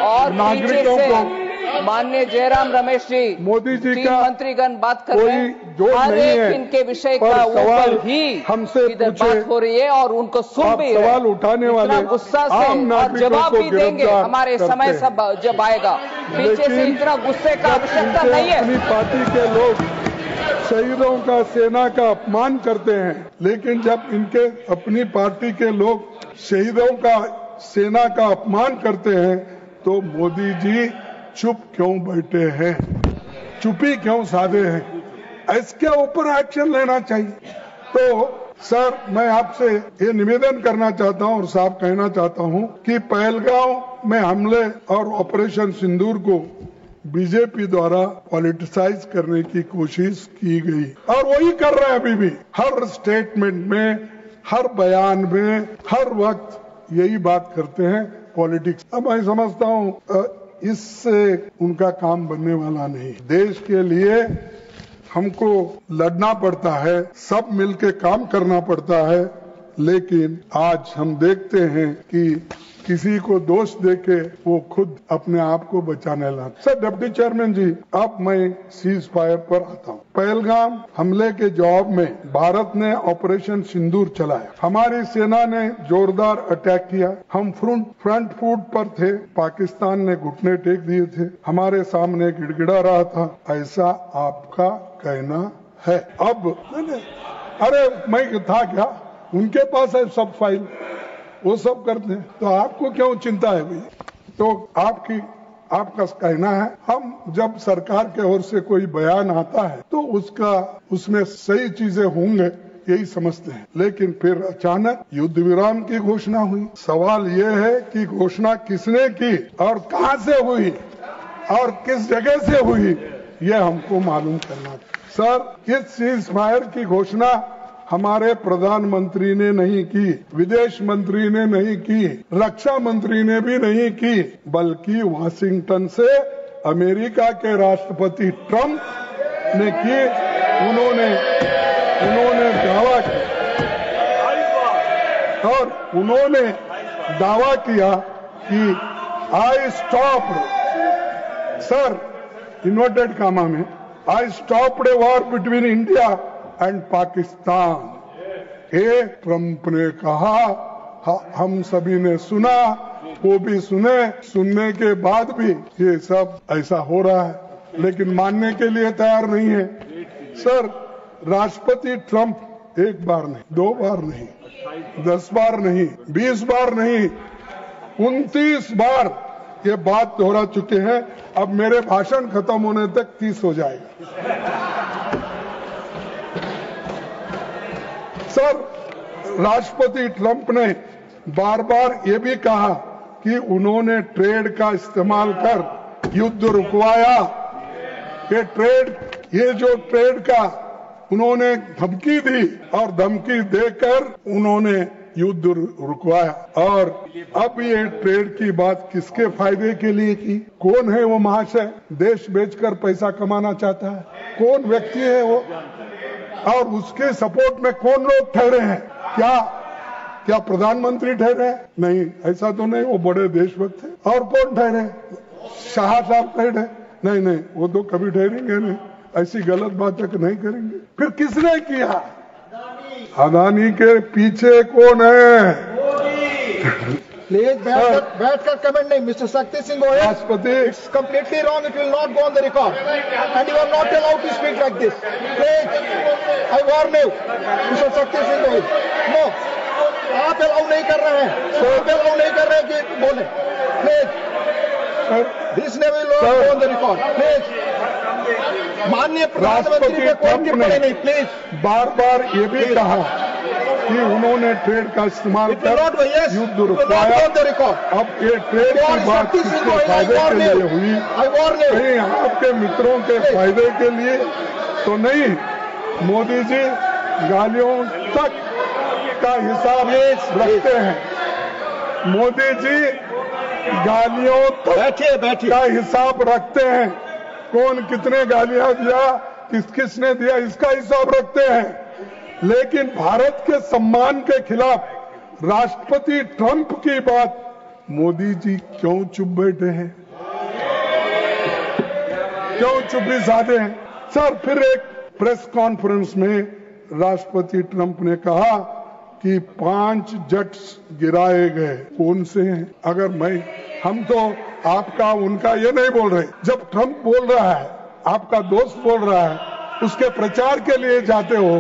और नागरिकों को माननीय जयराम रमेश जी, मोदी जी तीन का मंत्रीगण बात कर रहे हैं, जोड़ हर नहीं एक है, इनके विषय पर का सवाल ऊपर ही हमसे इधर पूछे, बात हो रही है और उनको सुन भी रहे। सवाल उठाने वाले इतना गुस्सा से आम और नागरिकों जवाब को भी देंगे गिरफ्तार हमारे करते समय हैं। सब जब आएगा। पीछे से इतना गुस्से का आवश्यकता नहीं है। अपनी पार्टी के लोग शहीदों का, सेना का अपमान करते हैं, लेकिन जब इनके अपनी पार्टी के लोग शहीदों का, सेना का अपमान करते हैं तो मोदी जी चुप क्यों बैठे हैं? चुप्पी क्यों साधे हैं, इसके ऊपर एक्शन लेना चाहिए। तो सर, मैं आपसे ये निवेदन करना चाहता हूं और साफ कहना चाहता हूं कि पहलगांव में हमले और ऑपरेशन सिंदूर को बीजेपी द्वारा पॉलिटिसाइज करने की कोशिश की गई और वही कर रहे हैं अभी भी। हर स्टेटमेंट में, हर बयान में, हर वक्त यही बात करते हैं, पॉलिटिक्स। अब मैं समझता हूं इससे उनका काम बनने वाला नहीं। देश के लिए हमको लड़ना पड़ता है, सब मिलके काम करना पड़ता है, लेकिन आज हम देखते हैं कि किसी को दोष देके वो खुद अपने आप को बचाने लगा। सर डिप्टी चेयरमैन जी, अब मैं सीज फायर पर आता हूँ। पहलगाम हमले के जवाब में भारत ने ऑपरेशन सिंदूर चलाया। हमारी सेना ने जोरदार अटैक किया। हम फ्रंट फुट पर थे, पाकिस्तान ने घुटने टेक दिए थे, हमारे सामने गिड़गिड़ा रहा था, ऐसा आपका कहना है। अब अरे मैं था क्या, उनके पास है सब फाइल, वो सब करते हैं, तो आपको क्यों चिंता है भाई? तो आपका कहना है, हम जब सरकार के ओर से कोई बयान आता है तो उसमें सही चीजें होंगे यही समझते हैं, लेकिन फिर अचानक युद्ध विराम की घोषणा हुई। सवाल ये है कि घोषणा किसने की और कहां से हुई और किस जगह से हुई, ये हमको मालूम करना। सर, इस सीज फायर की घोषणा हमारे प्रधानमंत्री ने नहीं की, विदेश मंत्री ने नहीं की, रक्षा मंत्री ने भी नहीं की, बल्कि वाशिंगटन से अमेरिका के राष्ट्रपति ट्रंप ने की। उन्होंने दावा किया और उन्होंने दावा किया कि I stopped, sir inverted comma में, I stopped a war between India and Pakistan. ये ट्रंप ने कहा, हम सभी ने सुना, वो भी सुनने के बाद भी ये सब ऐसा हो रहा है, लेकिन मानने के लिए तैयार नहीं है। सर, राष्ट्रपति ट्रंप एक बार नहीं, 2 बार नहीं, 10 बार नहीं, 20 बार नहीं, 29 बार ये बात दोहरा चुके हैं। अब मेरे भाषण खत्म होने तक 30 हो जाएगा। सर, राष्ट्रपति ट्रंप ने बार बार ये भी कहा कि उन्होंने ट्रेड का इस्तेमाल कर युद्ध रुकवाया। ये जो ट्रेड का उन्होंने धमकी दी और धमकी देकर उन्होंने युद्ध रुकवाया। और अब ये ट्रेड की बात किसके फायदे के लिए की? कौन है वो महाशय? देश बेचकर पैसा कमाना चाहता है? कौन व्यक्ति है वो? और उसके सपोर्ट में कौन लोग ठहरे हैं? क्या प्रधानमंत्री ठहरे? नहीं, ऐसा तो नहीं, वो बड़े देशभक्त थे। और कौन ठहरे? शाह साहब ठहरे? नहीं, वो तो कभी ठहरेंगे नहीं, ऐसी गलत बातें नहीं करेंगे। फिर किसने किया? अदानी के पीछे कौन है? प्लीज बैठकर कमेंट नहीं, मिस्टर शक्ति सिंह गोयल, राष्ट्रपति, it's completely wrong, it will not go on the record and you are not allowed to speak like this. Please, I warn you, mister Shakti Singh Goyal, no, आप अलाउ नहीं कर रहे हैं, आप अलाउ नहीं कर रहे हैं कि बोले। प्लीज, दिस ने will not go on the record. Please, माननीय प्रधानमंत्री पे कोई टिप्पणी नहीं। प्लीज, बार बार ये भी कहा कि उन्होंने ट्रेड का इस्तेमाल कर युद्ध रुकवाया। अब ये ट्रेड की बात किसके फायदे के लिए हुई? कहीं आपके मित्रों के फायदे के लिए तो नहीं? मोदी जी गालियों तक का हिसाब रखते हैं। मोदी जी गालियों तक का हिसाब रखते हैं। कौन कितने गालियां दिया, किसने दिया, इसका हिसाब रखते हैं। लेकिन भारत के सम्मान के खिलाफ राष्ट्रपति ट्रंप की बात मोदी जी क्यों चुप बैठे हैं? क्यों चुप्पी साधे हैं? सर, फिर एक प्रेस कॉन्फ्रेंस में राष्ट्रपति ट्रंप ने कहा कि 5 जेट्स गिराए गए। कौन से हैं? हम तो आपका उनका ये नहीं बोल रहे। जब ट्रंप बोल रहा है, आपका दोस्त बोल रहा है, उसके प्रचार के लिए जाते हो,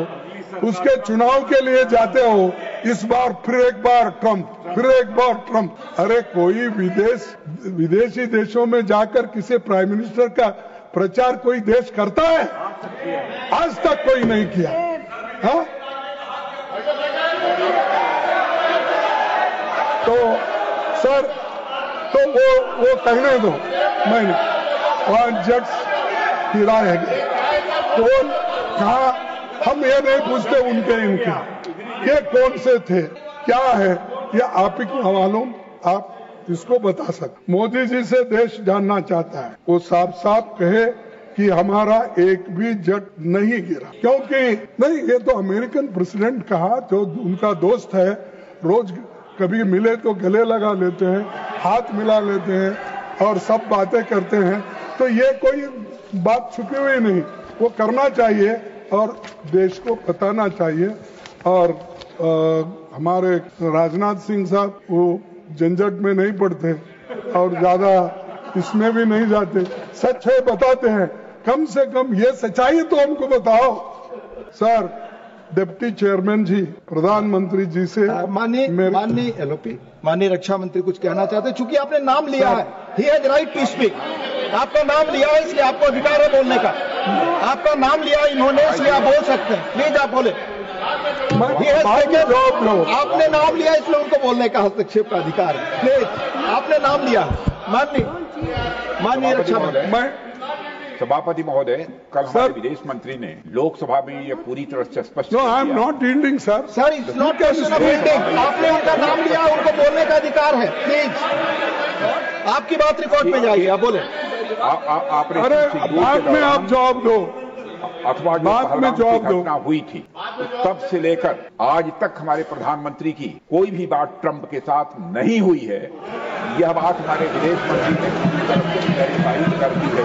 उसके चुनाव के लिए जाते हो, इस बार फिर एक बार ट्रंप। अरे कोई विदेशी देशों में जाकर किसी प्राइम मिनिस्टर का प्रचार कोई देश करता है? आज तक कोई नहीं किया। हाँ? तो सर, तो वो कहने दो, मैं 5 जज की राय है, कौन कहा, हम ये नहीं पूछते उनके इनके, ये कौन से थे, क्या है, ये आप ही को मालूम, आप इसको बता सकते। मोदी जी से देश जानना चाहता है, वो साफ साफ कहे कि हमारा एक भी जट नहीं गिरा, क्योंकि नहीं, ये तो अमेरिकन प्रेसिडेंट कहा, जो उनका दोस्त है, रोज कभी मिले तो गले लगा लेते हैं, हाथ मिला लेते हैं और सब बातें करते हैं, तो ये कोई बात छुपी हुई नहीं, वो करना चाहिए और देश को बताना चाहिए। और हमारे राजनाथ सिंह साहब वो झंझट में नहीं पड़ते और ज्यादा इसमें भी नहीं जाते, सच है बताते हैं, कम से कम ये सच्चाई तो हमको बताओ। सर, डिप्टी चेयरमैन जी, प्रधानमंत्री जी से माननीय रक्षा मंत्री कुछ कहना चाहते हैं, चूंकि आपने नाम लिया है, he has right to speak, आपका नाम लिया है इसलिए आपको अधिकार है बोलने का, आपका नाम लिया इन्होंने इसलिए आप बोल सकते हैं, प्लीज आप बोले। आपने नाम लिया इसलिए उनको बोलने का हस्तक्षेप का अधिकार है, प्लीज आपने नाम लिया। माननीय रक्षा मंत्री, सभापति महोदय, कल हमारे विदेश मंत्री ने लोकसभा में यह पूरी तरह से स्पष्ट किया। आई am not yielding sir, sir it's not question of yielding, आपने उनका नाम लिया, उनको बोलने का अधिकार है, प्लीज आपकी बात रिकॉर्ड में जाएगी, आप बोले। अरे बाद में आप जवाब दो, अथवा जो पहलगाम की घटना हुई थी, तब से लेकर आज तक हमारे प्रधानमंत्री की कोई भी बात ट्रंप के साथ नहीं हुई है, यह बात हमारे विदेश मंत्री ने क्लैरिफाई कर दी है।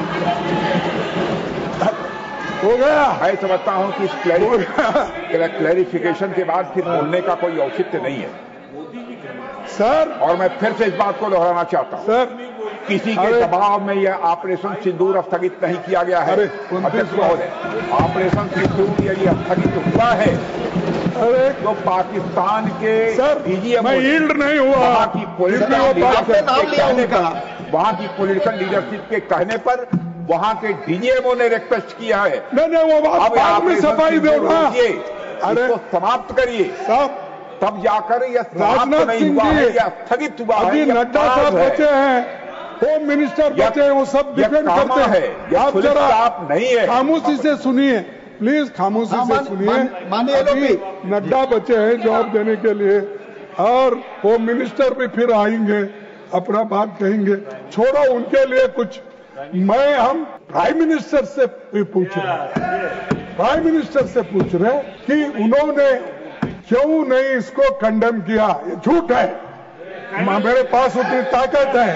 हो गया, मैं समझता हूं कि इस क्लैरिफिकेशन के बाद फिर बोलने का कोई औचित्य नहीं है सर। और मैं फिर से इस बात को दोहराना चाहता हूं, सर, किसी के दबाव में यह ऑपरेशन सिंदूर स्थगित नहीं किया गया है। अध्यक्ष महोदय, ऑपरेशन सिंदूर यदि स्थगित हुआ है, अरे तो पाकिस्तान के डीजीएम, मैं यील्ड नहीं हुआ, वहां की पॉलिटिकल लीडरशिप के कहने पर वहां के डीजीएमओ ने रिक्वेस्ट किया है। नहीं, वो बात बाद में सफाई दो ना, अरे समाप्त करिए, तब जाकर यह समाप्त नहीं हुआ है, यह स्थगित हुआ है। अभी नड्डा साहब बचे हैं, होम मिनिस्टर बचे हैं, वो सब डिफेंड करते हैं। आप जरा आप नहीं है, खामोशी से सुनिए प्लीज, खामोशी से सुनिए। नड्डा बचे हैं जवाब देने के लिए और होम मिनिस्टर भी फिर आएंगे, अपना बात कहेंगे, छोड़ो उनके लिए कुछ। हम प्राइम मिनिस्टर से भी पूछ रहे हैं, प्राइम मिनिस्टर से पूछ रहे हैं कि उन्होंने क्यों नहीं इसको कंडेम किया। ये झूठ है, मेरे पास उतनी ताकत है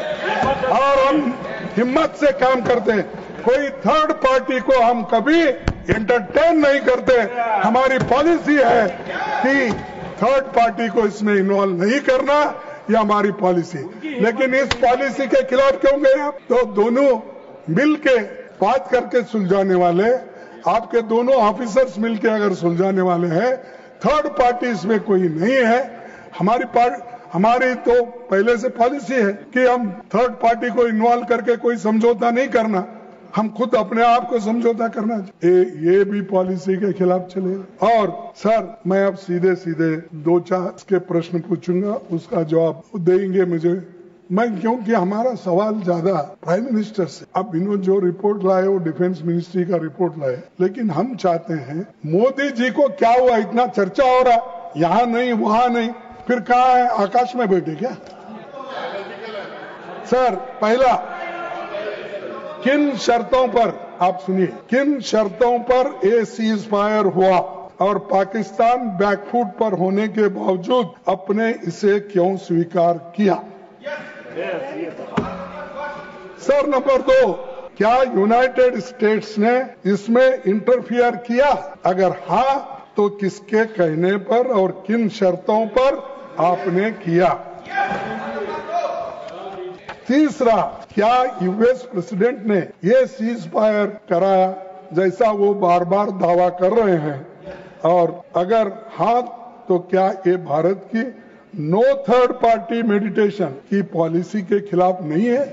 और हम हिम्मत से काम करते हैं, कोई थर्ड पार्टी को हम कभी एंटरटेन नहीं करते। हमारी पॉलिसी है कि थर्ड पार्टी को इसमें इन्वॉल्व नहीं करना, यह हमारी पॉलिसी। लेकिन इस पॉलिसी के खिलाफ क्यों गए आप? तो दोनों मिलके बात करके सुलझाने वाले, आपके दोनों ऑफिसर्स मिलके अगर सुलझाने वाले हैं, थर्ड पार्टी इसमें कोई नहीं है। हमारी तो पहले से पॉलिसी है कि हम थर्ड पार्टी को इन्वॉल्व करके कोई समझौता नहीं करना, हम खुद अपने आप को समझौता करना चाहिए। ये भी पॉलिसी के खिलाफ चलेगा। और सर, मैं अब सीधे सीधे 2-4 के प्रश्न पूछूंगा, उसका जवाब देंगे मुझे। मैं क्योंकि हमारा सवाल ज्यादा प्राइम मिनिस्टर से, अब इन्होंने जो रिपोर्ट लाए वो डिफेंस मिनिस्ट्री का रिपोर्ट लाए, लेकिन हम चाहते हैं मोदी जी को क्या हुआ, इतना चर्चा हो रहा, यहाँ नहीं वहां नहीं, फिर कहाँ है, आकाश में बैठे क्या? सर, पहला, किन शर्तों पर, आप सुनिए, किन शर्तों पर ये सीज फायर हुआ और पाकिस्तान बैकफुट पर होने के बावजूद अपने इसे क्यों स्वीकार किया? सर, नंबर 2, क्या यूनाइटेड स्टेट्स ने इसमें इंटरफियर किया? अगर हाँ, तो किसके कहने पर और किन शर्तों पर आपने किया? तीसरा, क्या यूएस प्रेसिडेंट ने ये सीज फायर कराया जैसा वो बार बार दावा कर रहे हैं? और अगर हाँ, तो क्या ये भारत की नो थर्ड पार्टी मेडिटेशन की पॉलिसी के खिलाफ नहीं है?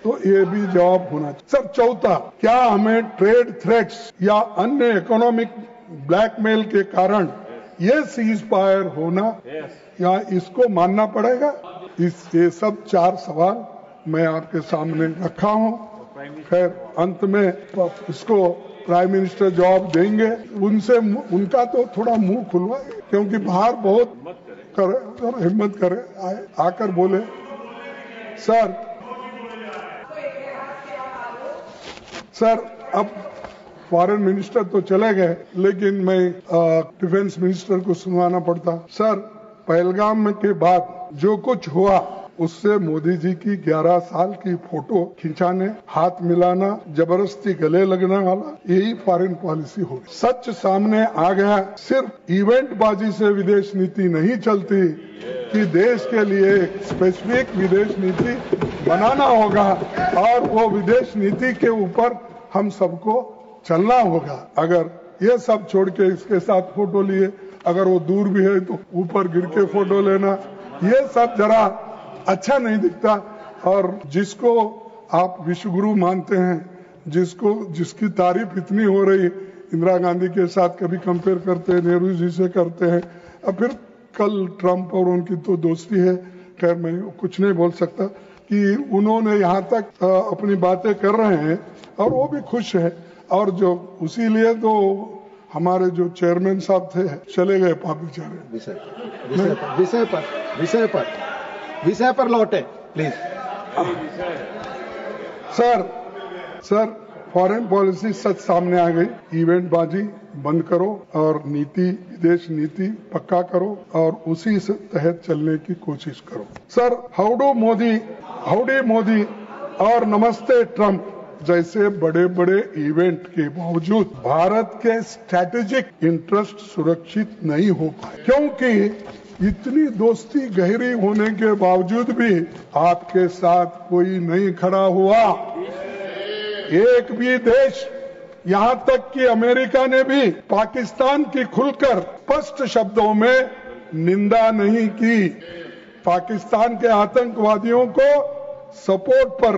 तो ये भी जवाब होना चाहिए। सर चौथा, क्या हमें ट्रेड थ्रेट्स या अन्य इकोनॉमिक ब्लैकमेल के कारण ये सीज फायर होना या इसको मानना पड़ेगा? ये सब 4 सवाल मैं आपके सामने रखा हूं। खैर अंत में इसको प्राइम मिनिस्टर जवाब देंगे, उनसे उनका तो थोड़ा मुंह खुलवाए, क्योंकि बाहर बहुत करे और हिम्मत करे आकर बोले। सर अब फॉरेन मिनिस्टर तो चले गए, लेकिन मैं डिफेंस मिनिस्टर को सुनवाना पड़ता। सर, पहलगाम के बाद जो कुछ हुआ उससे मोदी जी की 11 साल की फोटो खिंचाने, हाथ मिलाना, जबरदस्ती गले लगने वाला, यही फॉरेन पॉलिसी हो। सच सामने आ गया, सिर्फ इवेंट बाजी से विदेश नीति नहीं चलती कि देश के लिए स्पेसिफिक विदेश नीति बनाना होगा और वो विदेश नीति के ऊपर हम सबको चलना होगा। अगर ये सब छोड़ के इसके साथ फोटो लिए, अगर वो दूर भी है तो ऊपर गिर के फोटो लेना, ये सब जरा अच्छा नहीं दिखता। और जिसको आप विश्वगुरु मानते हैं, जिसकी तारीफ इतनी हो रही, इंदिरा गांधी के साथ कभी कंपेयर करते हैं, नेहरू जी से करते हैं, और फिर कल ट्रंप और उनकी तो दोस्ती है। खैर मैं कुछ नहीं बोल सकता कि उन्होंने यहाँ तक अपनी बातें कर रहे हैं और वो भी खुश है। और जो उसी लिए तो हमारे जो चेयरमैन साहब थे चले गए पाप बेचारे। विषय पर लौटे प्लीज। सर फॉरेन पॉलिसी सच सामने आ गई। इवेंट बाजी बंद करो और विदेश नीति पक्का करो और उसी से तहत चलने की कोशिश करो। सर, हाउडी मोदी और नमस्ते ट्रंप जैसे बड़े बड़े इवेंट के बावजूद भारत के स्ट्रैटेजिक इंटरेस्ट सुरक्षित नहीं हो पाए, क्योंकि इतनी दोस्ती गहरी होने के बावजूद भी आपके साथ कोई नहीं खड़ा हुआ। एक भी देश, यहां तक कि अमेरिका ने भी पाकिस्तान की खुलकर स्पष्ट शब्दों में निंदा नहीं की। पाकिस्तान के आतंकवादियों को सपोर्ट पर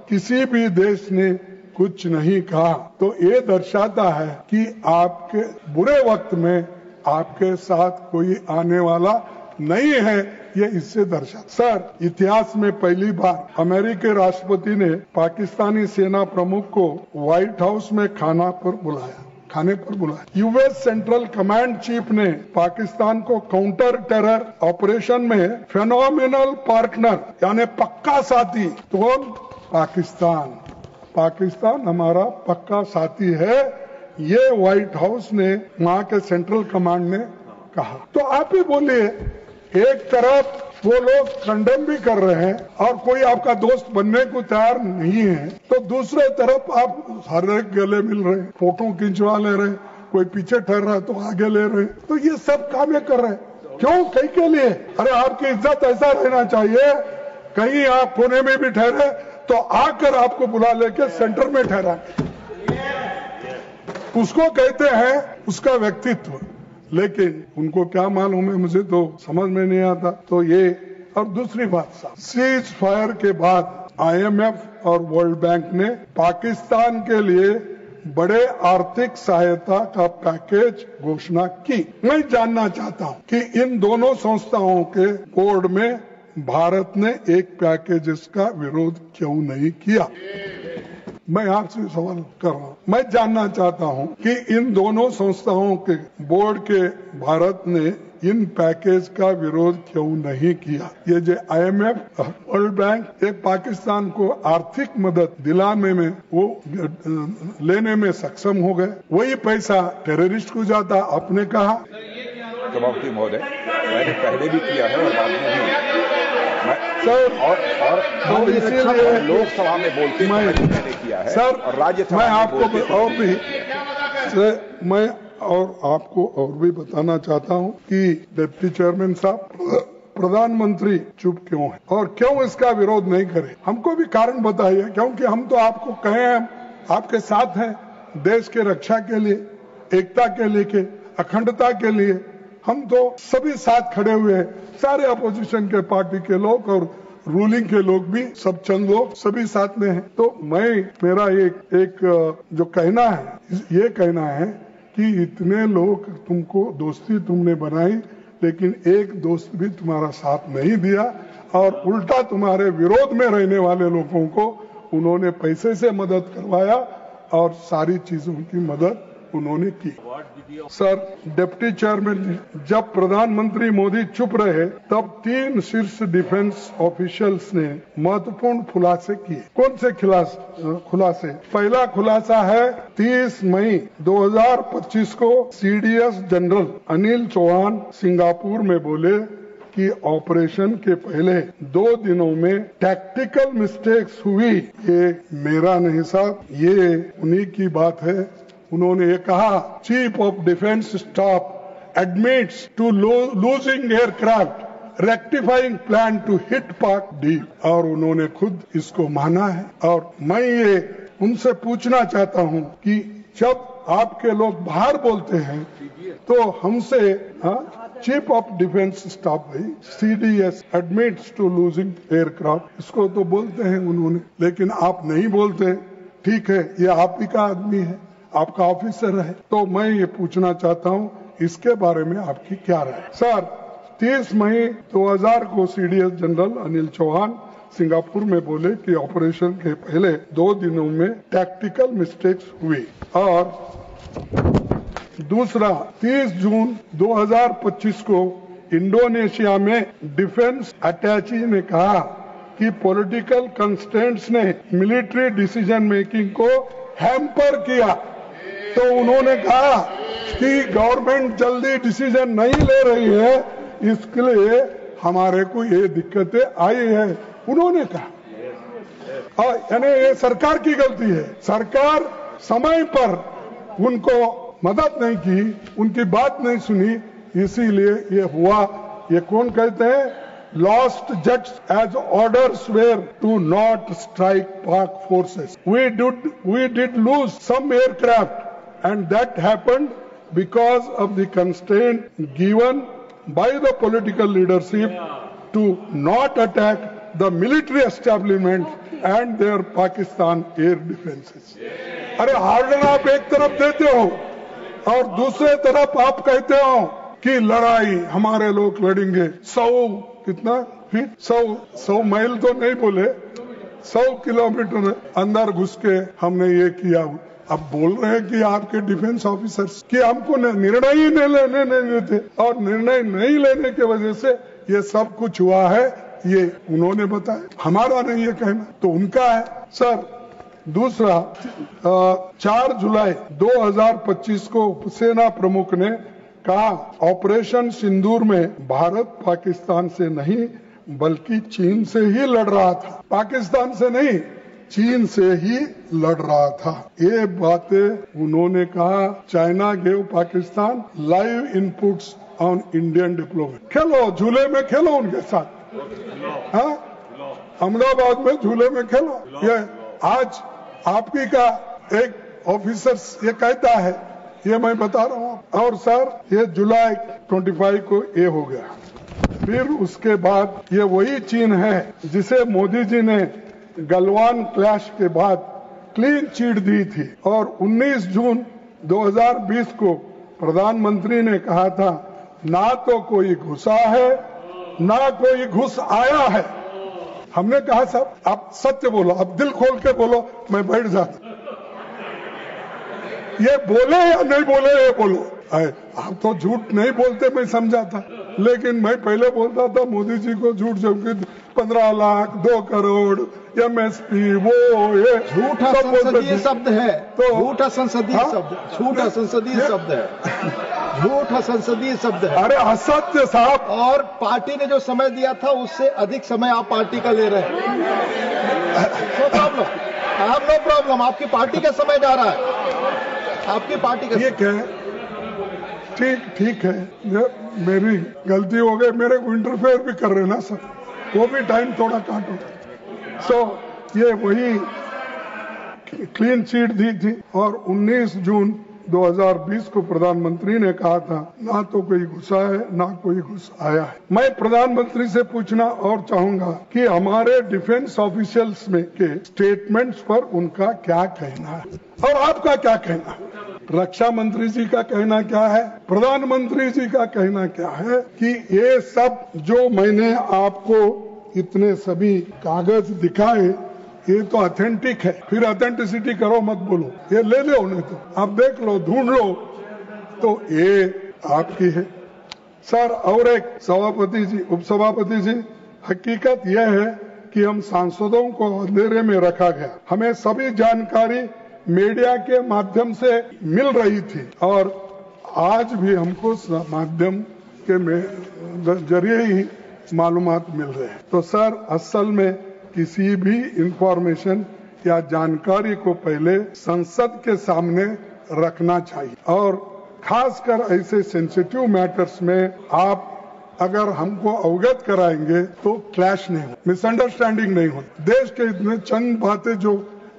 किसी भी देश ने कुछ नहीं कहा। तो ये दर्शाता है कि आपके बुरे वक्त में आपके साथ कोई आने वाला नहीं है, ये इससे दर्शाता। सर, इतिहास में पहली बार अमेरिकी राष्ट्रपति ने पाकिस्तानी सेना प्रमुख को व्हाइट हाउस में खाने पर बुलाया। यूएस सेंट्रल कमांड चीफ ने पाकिस्तान को काउंटर टेरर ऑपरेशन में फेनोमिनल पार्टनर यानी पक्का साथी, तो पाकिस्तान हमारा पक्का साथी है, ये व्हाइट हाउस ने, वहां के सेंट्रल कमांड ने कहा। तो आप ही बोलिए, एक तरफ वो लोग कंडेम भी कर रहे हैं और कोई आपका दोस्त बनने को तैयार नहीं है, तो दूसरे तरफ आप हर एक गले मिल रहे, फोटो खिंचवा ले रहे, कोई पीछे ठहर रहा है तो आगे ले रहे, तो ये सब काम कर रहे हैं। क्यों? कहीं के लिए? अरे आपकी इज्जत ऐसा रहना चाहिए, कहीं आप कोने में भी ठहरे तो आकर आपको बुला लेके सेंटर में ठहरा, उसको कहते हैं उसका व्यक्तित्व। लेकिन उनको क्या मालूम है, मुझे तो समझ में नहीं आता। तो ये, और दूसरी बात, सीज फायर के बाद IMF और वर्ल्ड बैंक ने पाकिस्तान के लिए बड़े आर्थिक सहायता का पैकेज घोषणा की। मैं जानना चाहता हूं कि इन दोनों संस्थाओं के बोर्ड में भारत ने एक पैकेज का विरोध क्यों नहीं किया? मैं आपसे सवाल कर रहा हूं। मैं जानना चाहता हूं कि इन दोनों संस्थाओं के बोर्ड के भारत ने इन पैकेज का विरोध क्यों नहीं किया? ये जो IMF, वर्ल्ड बैंक एक पाकिस्तान को आर्थिक मदद दिलाने में वो लेने में सक्षम हो गए, वही पैसा टेररिस्ट को जाता, आपने कहा। सभापति महोदय, मैंने पहले भी किया है और बाद में भी सर, और इसीलिए लोकसभा में बोलते मैंने किया है सर, और राज्यसभा मैं में आपको और भी मैं आपको और भी बताना चाहता हूं कि डिप्टी चेयरमैन साहब, प्रधानमंत्री चुप क्यों है और क्यों इसका विरोध नहीं करे? हमको भी कारण बताइए, क्योंकि हम तो आपको कहे हैं, आपके साथ हैं, देश के रक्षा के लिए, एकता के लिए, अखंडता के लिए हम तो सभी साथ खड़े हुए हैं, सारे अपोजिशन के पार्टी के लोग और रूलिंग के लोग भी, सब चंद लोग सभी साथ में हैं। तो मेरा एक जो कहना है, ये कहना है कि इतने लोग तुमको दोस्ती तुमने बनाई, लेकिन एक दोस्त भी तुम्हारा साथ नहीं दिया और उल्टा तुम्हारे विरोध में रहने वाले लोगों को उन्होंने पैसे से मदद करवाया और सारी चीजों की मदद उन्होंने की। सर, डिप्टी चेयरमैन, जब प्रधानमंत्री मोदी चुप रहे तब 3 शीर्ष डिफेंस ऑफिशियल्स ने महत्वपूर्ण खुलासे किए। कौन से खुलासे? पहला खुलासा है 30 मई 2025 को CDS general Anil Chauhan Singapore में बोले कि ऑपरेशन के पहले 2 दिनों में टैक्टिकल मिस्टेक्स हुई। ये मेरा नहीं साहब, ये उन्हीं की बात है। उन्होंने ये कहा, chief of defence staff admits to losing aircraft rectifying plan to hit Pak deep, और उन्होंने खुद इसको माना है। और मैं ये उनसे पूछना चाहता हूं कि जब आपके लोग बाहर बोलते हैं तो हमसे चीफ ऑफ डिफेंस स्टाफ भाई CDS admits to losing aircraft, इसको तो बोलते हैं उन्होंने, लेकिन आप नहीं बोलते। ठीक है, ये आप ही का आदमी है, आपका ऑफिसर है, तो मैं ये पूछना चाहता हूं इसके बारे में आपकी क्या राय? सर, 30 मई 2000 को CDS general Anil Chauhan Singapore में बोले कि ऑपरेशन के पहले 2 दिनों में टैक्टिकल मिस्टेक्स हुई। और दूसरा, 30 जून 2025 को इंडोनेशिया में डिफेंस अटैची ने कहा कि पॉलिटिकल कंस्ट्रेंट्स ने मिलिट्री डिसीजन मेकिंग को हैम्पर किया। तो उन्होंने कहा कि गवर्नमेंट जल्दी डिसीजन नहीं ले रही है, इसके लिए हमारे को ये दिक्कतें आई है, उन्होंने कहा। यानी ये सरकार की गलती है, सरकार समय पर उनको मदद नहीं की, उनकी बात नहीं सुनी, इसीलिए ये हुआ। ये कौन कहते हैं? Lost jets as orders were to not strike Pak forces. We did lose some aircraft, and that happened because of the constraint given by the political leadership to not attack the military establishment and their Pakistan air defenses. अरे harden आप एक तरफ देते हो और दूसरे तरफ आप कहते हो कि लड़ाई हमारे लोग लड़ेंगे 100 कितना फीट 100 माइल तो नहीं बोले, 100 किलोमीटर अंदर घुस के हमने ये किया। अब बोल रहे हैं कि आपके डिफेंस ऑफिसर्स कि हमको निर्णय ही नहीं लेने देते, और निर्णय नहीं लेने की वजह से ये सब कुछ हुआ है, ये उन्होंने बताया, हमारा नहीं ये कहना, तो उनका है। सर, दूसरा, 4 जुलाई 2025 को सेना प्रमुख ने कहा ऑपरेशन सिंदूर में भारत पाकिस्तान से नहीं बल्कि चीन से ही लड़ रहा था, पाकिस्तान से नहीं चीन से ही लड़ रहा था। ये बातें उन्होंने कहा। China gave Pakistan live inputs on Indian diplomacy. खेलो, झूले में खेलो उनके साथ, हाँ, अहमदाबाद में झूले में खेलो। ये आज आपकी का एक ऑफिसर ये कहता है, ये मैं बता रहा हूँ। और सर, ये जुलाई 25 को ये हो गया, फिर उसके बाद ये वही चीन है जिसे मोदी जी ने गलवान क्लैश के बाद क्लीन चिट दी थी, और 19 जून 2020 को प्रधानमंत्री ने कहा था ना तो कोई घुसा है ना कोई घुस आया है। हमने कहा साहब आप सत्य बोलो, आप दिल खोल के बोलो, मैं बैठ जाता। ये बोले या नहीं बोले ये बोलो। आप तो झूठ नहीं बोलते, मैं समझा था, लेकिन मैं पहले बोलता था मोदी जी को झूठ, जबकि 15 लाख 2 करोड़ एमएसपी वो ये झूठा संसदीय शब्द है, तो झूठा संसदीय शब्द, झूठा संसदीय शब्द है, झूठा संसदीय शब्द है। अरे असत्य साहब। और पार्टी ने जो समय दिया था उससे अधिक समय आप पार्टी का ले रहे हैं। नो प्रॉब्लम, आपकी पार्टी का समय जा रहा है, आपकी पार्टी का। ठीक है, ठीक है, मेरी गलती हो गई, मेरे को इंटरफेयर भी कर रहे ना सर, वो भी टाइम थोड़ा काटो। ये वही क्लीन चिट दी थी, और 19 जून 2020 को प्रधानमंत्री ने कहा था, ना तो कोई घुसा है ना कोई घुस आया है। मैं प्रधानमंत्री से पूछना और चाहूंगा कि हमारे डिफेंस ऑफिशियल्स में के स्टेटमेंट्स पर उनका क्या कहना है और आपका क्या कहना है। रक्षा मंत्री जी का कहना क्या है, प्रधानमंत्री जी का कहना क्या है कि ये सब जो मैंने आपको इतने सभी कागज दिखाए ये तो ऑथेंटिक है, फिर ऑथेंटिसिटी करो मत बोलो, ये ले लो उन्हें, तो आप देख लो ढूंढ लो, तो ये आपकी है सर। और एक सभापति जी, उपसभापति जी, हकीकत यह है कि हम सांसदों को अंधेरे में रखा गया। हमें सभी जानकारी मीडिया के माध्यम से मिल रही थी और आज भी हमको माध्यम के जरिए ही मालूमात मिल रहे हैं। तो सर, असल में किसी भी इंफॉर्मेशन या जानकारी को पहले संसद के सामने रखना चाहिए और खासकर ऐसे सेंसिटिव मैटर्स में आप अगर हमको अवगत कराएंगे तो क्लैश नहीं हो, मिसअंडरस्टैंडिंग नहीं हो। देश के इतने चंद बातें जो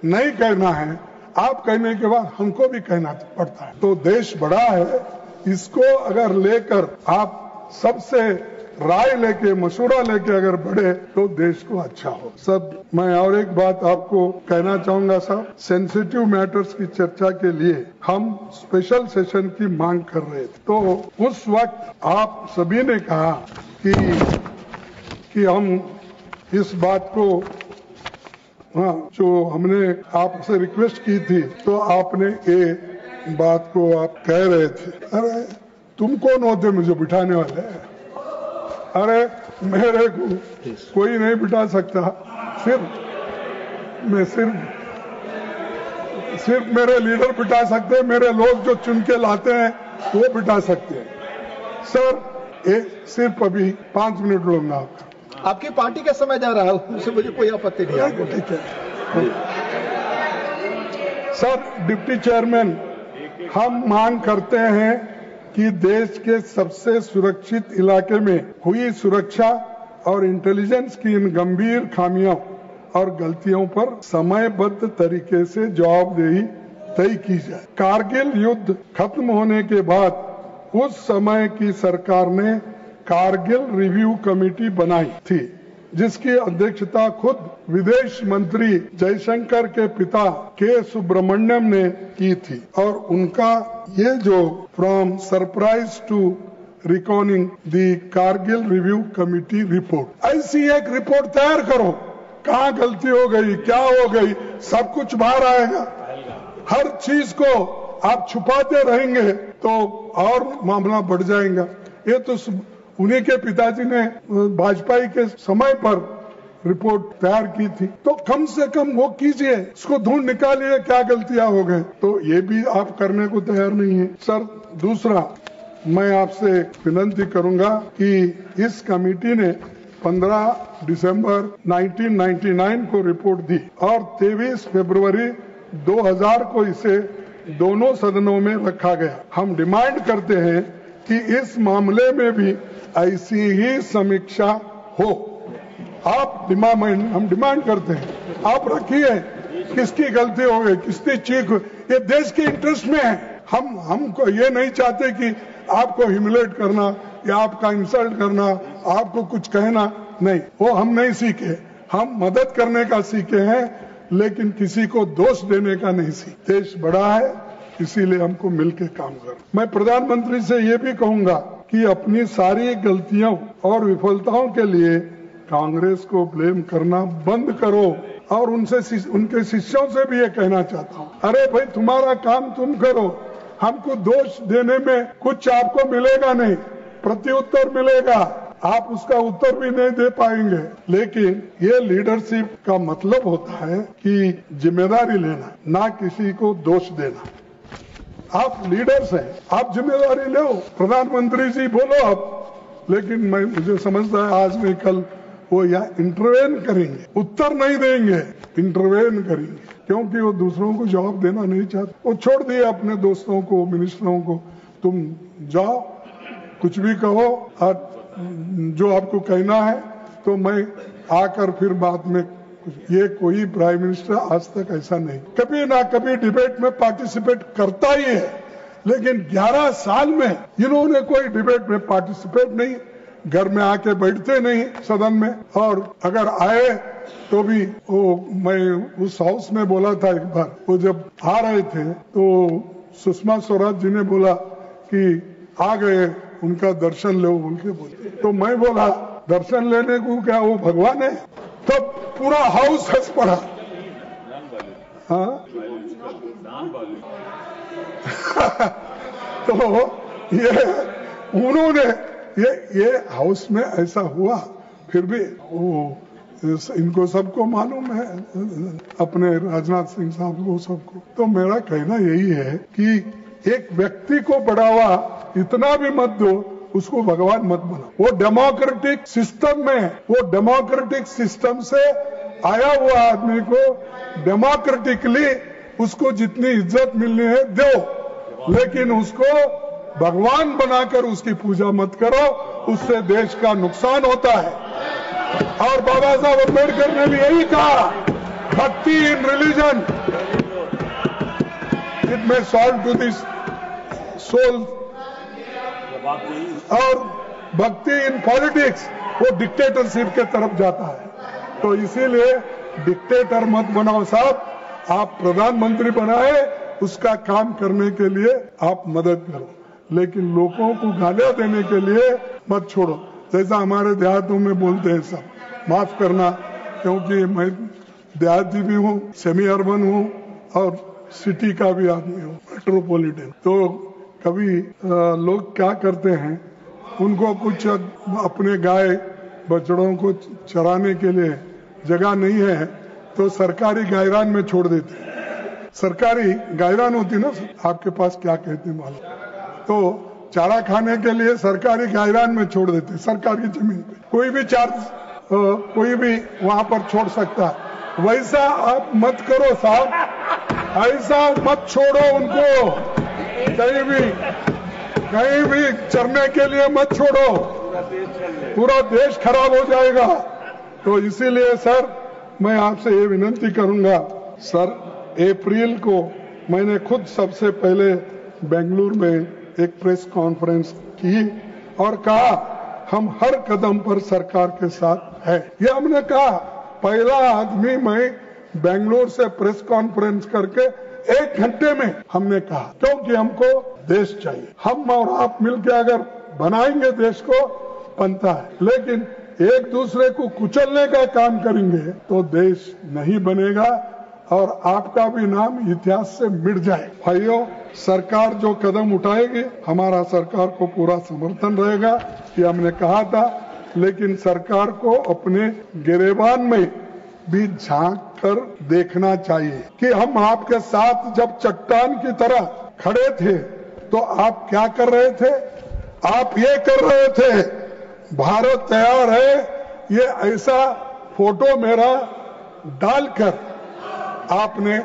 नहीं कहना है, आप कहने के बाद हमको भी कहना पड़ता है। तो देश बड़ा है, इसको अगर लेकर आप सबसे राय लेके, मशवरा लेके अगर बढ़े तो देश को अच्छा हो। सब मैं और एक बात आपको कहना चाहूंगा साहब, सेंसिटिव मैटर्स की चर्चा के लिए हम स्पेशल सेशन की मांग कर रहे थे, तो उस वक्त आप सभी ने कहा कि हम इस बात को, हाँ, जो हमने आपसे रिक्वेस्ट की थी तो आपने ये बात को आप कह रहे थे। अरे तुम कौन होते मुझे बिठाने वाले? अरे मेरे को कोई नहीं बिठा सकता, सिर्फ मेरे लीडर बिठा सकते हैं, मेरे लोग जो चुन के लाते हैं वो बिठा सकते हैं। सर, सिर्फ अभी 5 मिनट लूंगा आपका। आपकी पार्टी का समय जा रहा है, उससे मुझे कोई आपत्ति नहीं है। ठीक है सर। डिप्टी चेयरमैन, हम मांग करते हैं कि देश के सबसे सुरक्षित इलाके में हुई सुरक्षा और इंटेलिजेंस की इन गंभीर खामियों और गलतियों पर समयबद्ध तरीके से जवाबदेही तय की जाए। कारगिल युद्ध खत्म होने के बाद उस समय की सरकार ने कारगिल रिव्यू कमेटी बनाई थी, जिसकी अध्यक्षता खुद विदेश मंत्री जयशंकर के पिता के सुब्रमण्यम ने की थी और उनका ये जो from surprise to recording the Kargil review committee report, ऐसी एक रिपोर्ट तैयार करो। कहाँ गलती हो गई, क्या हो गई, सब कुछ बाहर आएगा। हर चीज को आप छुपाते रहेंगे तो और मामला बढ़ जाएगा। ये तो उन्हीं के पिताजी ने वाजपेयी के समय पर रिपोर्ट तैयार की थी, तो कम से कम वो कीजिए, उसको ढूंढ निकालिए क्या गलतियां हो गए। तो ये भी आप करने को तैयार नहीं है। सर, दूसरा मैं आपसे विनती करूंगा कि इस कमेटी ने 15 दिसंबर 1999 को रिपोर्ट दी और 23 फरवरी 2000 को इसे दोनों सदनों में रखा गया। हम डिमांड करते हैं कि इस मामले में भी ऐसी ही समीक्षा हो। हम डिमांड करते हैं, आप रखिए किसकी गलती हो गई, किसकी चीख, ये देश के इंटरेस्ट में है। हमको ये नहीं चाहते कि आपको ह्यूमिलेट करना या आपका इंसल्ट करना, आपको कुछ कहना, नहीं, वो हम नहीं सीखे। हम मदद करने का सीखे हैं, लेकिन किसी को दोष देने का नहीं सीखे। देश बड़ा है, इसीलिए हमको मिलकर काम कर। मैं प्रधानमंत्री से ये भी कहूंगा कि अपनी सारी गलतियों और विफलताओं के लिए कांग्रेस को ब्लेम करना बंद करो और उनके शिष्यों से भी ये कहना चाहता हूँ, अरे भाई तुम्हारा काम तुम करो, हमको दोष देने में कुछ आपको मिलेगा नहीं, प्रत्युत्तर मिलेगा, आप उसका उत्तर भी नहीं दे पाएंगे। लेकिन ये लीडरशिप का मतलब होता है कि जिम्मेदारी लेना, ना किसी को दोष देना। आप लीडर्स हैं, आप जिम्मेदारी लो। प्रधानमंत्री जी बोलो आप, लेकिन मुझे समझता है आज नहीं कल वो या इंटरवेन करेंगे, उत्तर नहीं देंगे, इंटरवेन करेंगे, क्योंकि वो दूसरों को जवाब देना नहीं चाहते। वो छोड़ दिए अपने दोस्तों को, मिनिस्टरों को, तुम जाओ कुछ भी कहो और जो आपको कहना है, तो मैं आकर फिर बाद में। ये कोई प्राइम मिनिस्टर आज तक ऐसा नहीं, कभी ना कभी डिबेट में पार्टिसिपेट करता ही है, लेकिन 11 साल में इन्होंने कोई डिबेट में पार्टिसिपेट नहीं, घर में आके बैठते नहीं सदन में, और अगर आए तो भी मैं उस हाउस में बोला था एक बार, वो जब आ रहे थे तो सुषमा स्वराज जी ने बोला कि आ गए, उनका दर्शन लो उनके बोले, तो मैं बोला दर्शन लेने को क्या वो भगवान है? तब पूरा हाउस हंस पड़ा। हाँ तो ये उन्होंने ये हाउस में ऐसा हुआ, फिर भी वो इनको सबको मालूम है, अपने राजनाथ सिंह साहब को सबको। तो मेरा कहना यही है कि एक व्यक्ति को बढ़ावा इतना भी मत दो, उसको भगवान मत बना। वो डेमोक्रेटिक सिस्टम में, वो डेमोक्रेटिक सिस्टम से आया हुआ आदमी को डेमोक्रेटिकली उसको जितनी इज्जत मिलनी है दो, लेकिन उसको भगवान बनाकर उसकी पूजा मत करो, उससे देश का नुकसान होता है। और बाबा साहब अम्बेडकर ने भी यही कहा, भक्ति इन रिलीजन इट में सॉल्व टू दिस सोल, और भक्ति इन पॉलिटिक्स वो डिक्टेटरशिप के तरफ जाता है। तो इसीलिए डिक्टेटर मत बनाओ साहब, आप प्रधानमंत्री बनाए, उसका काम करने के लिए आप मदद करो, लेकिन लोगों को गालियां देने के लिए मत छोड़ो। जैसा हमारे देहातों में बोलते हैं सब, माफ करना, क्योंकि मैं देहाती भी हूँ, सेमी अर्बन हूँ और सिटी का भी आदमी हूँ, मेट्रोपॉलिटन। तो कभी लोग क्या करते हैं, उनको कुछ अपने गाय बछड़ों को चराने के लिए जगह नहीं है तो सरकारी गायरान में छोड़ देते हैं। सरकारी गायरान होती ना, आपके पास क्या कहते हैं मालूम, तो चारा खाने के लिए सरकारी गायरान में छोड़ देते हैं, सरकारी जमीन पे। कोई भी कोई भी वहां पर छोड़ सकता है। वैसा आप मत करो साहब, ऐसा मत छोड़ो उनको, कहीं भी चरने के लिए मत छोड़ो, पूरा देश खराब हो जाएगा। तो इसीलिए सर मैं आपसे ये विनती करूंगा, सर अप्रैल को मैंने खुद सबसे पहले बेंगलुरु में एक प्रेस कॉन्फ्रेंस की और कहा हम हर कदम पर सरकार के साथ है। ये हमने कहा, पहला आदमी मैं बेंगलुरु से प्रेस कॉन्फ्रेंस करके 1 घंटे में हमने कहा, क्योंकि हमको देश चाहिए। हम और आप मिलकर अगर बनाएंगे देश को बनता है, लेकिन एक दूसरे को कुचलने का काम करेंगे तो देश नहीं बनेगा और आपका भी नाम इतिहास से मिट जाए। भाइयों, सरकार जो कदम उठाएगी हमारा सरकार को पूरा समर्थन रहेगा, ये हमने कहा था, लेकिन सरकार को अपने गिरेबान में भी झांक कर देखना चाहिए कि हम आपके साथ जब चट्टान की तरह खड़े थे तो आप क्या कर रहे थे? आप ये कर रहे थे, भारत तैयार है, ये ऐसा फोटो मेरा डालकर आपने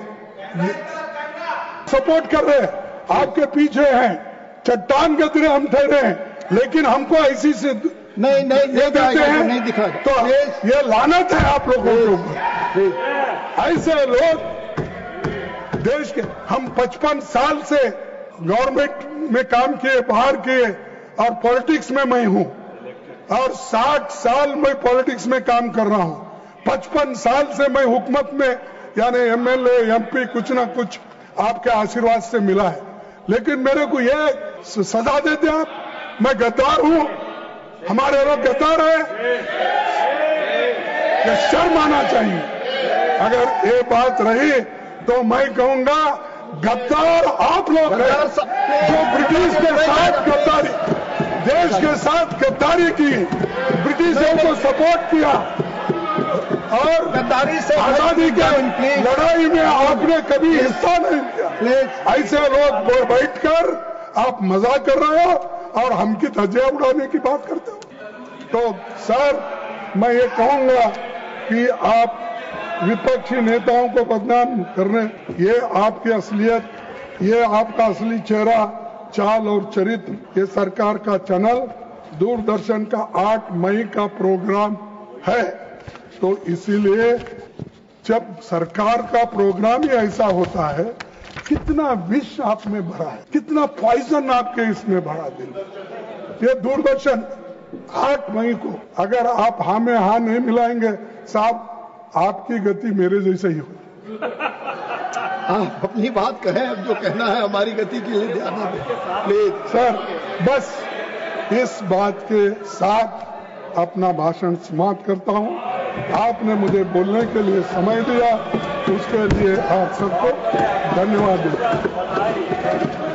सपोर्ट कर रहे हैं, आपके पीछे हैं, चट्टान के तरह हम ठहरे हैं, लेकिन हमको ऐसी से नहीं ये देते हैं, नहीं दिखा तो ये लानत है आप लोगों के ऊपर। ऐसे लोग देश के, हम 55 साल से गवर्नमेंट में काम किए, बाहर किए, और पॉलिटिक्स में मैं हूं, और 60 साल मैं पॉलिटिक्स में काम कर रहा हूं। 55 साल से मैं हुकूमत में, यानी एमएलए एमपी कुछ ना कुछ आपके आशीर्वाद से मिला है, लेकिन मेरे को ये सजा देते आप, मैं गद्दार हूं, हमारे लोग गद्दार है, ये शर्म आना चाहिए। अगर ये बात रही तो मैं कहूंगा गद्दार आप लोग हैं, जो ब्रिटिश के साथ गद्दारी, देश के साथ गद्दारी की, ब्रिटिशों को सपोर्ट किया और गद्दारी से आजादी की लड़ाई में आपने कभी हिस्सा नहीं लिया। ऐसे लोग बैठकर आप मजाक कर रहे हो और हमकी धज्जियां उड़ाने की बात करते हो। तो सर मैं ये कहूंगा कि आप विपक्षी नेताओं को बदनाम करने, ये आपकी असलियत, ये आपका असली चेहरा, चाल और चरित्र, ये सरकार का चैनल दूरदर्शन का 8 मई का प्रोग्राम है। तो इसीलिए जब सरकार का प्रोग्राम ही ऐसा होता है, कितना विष आप में भरा है, कितना पॉइजन आपके इसमें भरा दिल। ये दूरदर्शन 8 मई को अगर आप हाँ में हाँ नहीं मिलाएंगे साहब, आपकी गति मेरे जैसे ही होगी। आप अपनी बात कहें, अब जो कहना है हमारी गति के लिए ध्यान दें प्लीज। सर बस इस बात के साथ अपना भाषण समाप्त करता हूं। आपने मुझे बोलने के लिए समय दिया, उसके लिए आप सबको धन्यवाद देता हूं।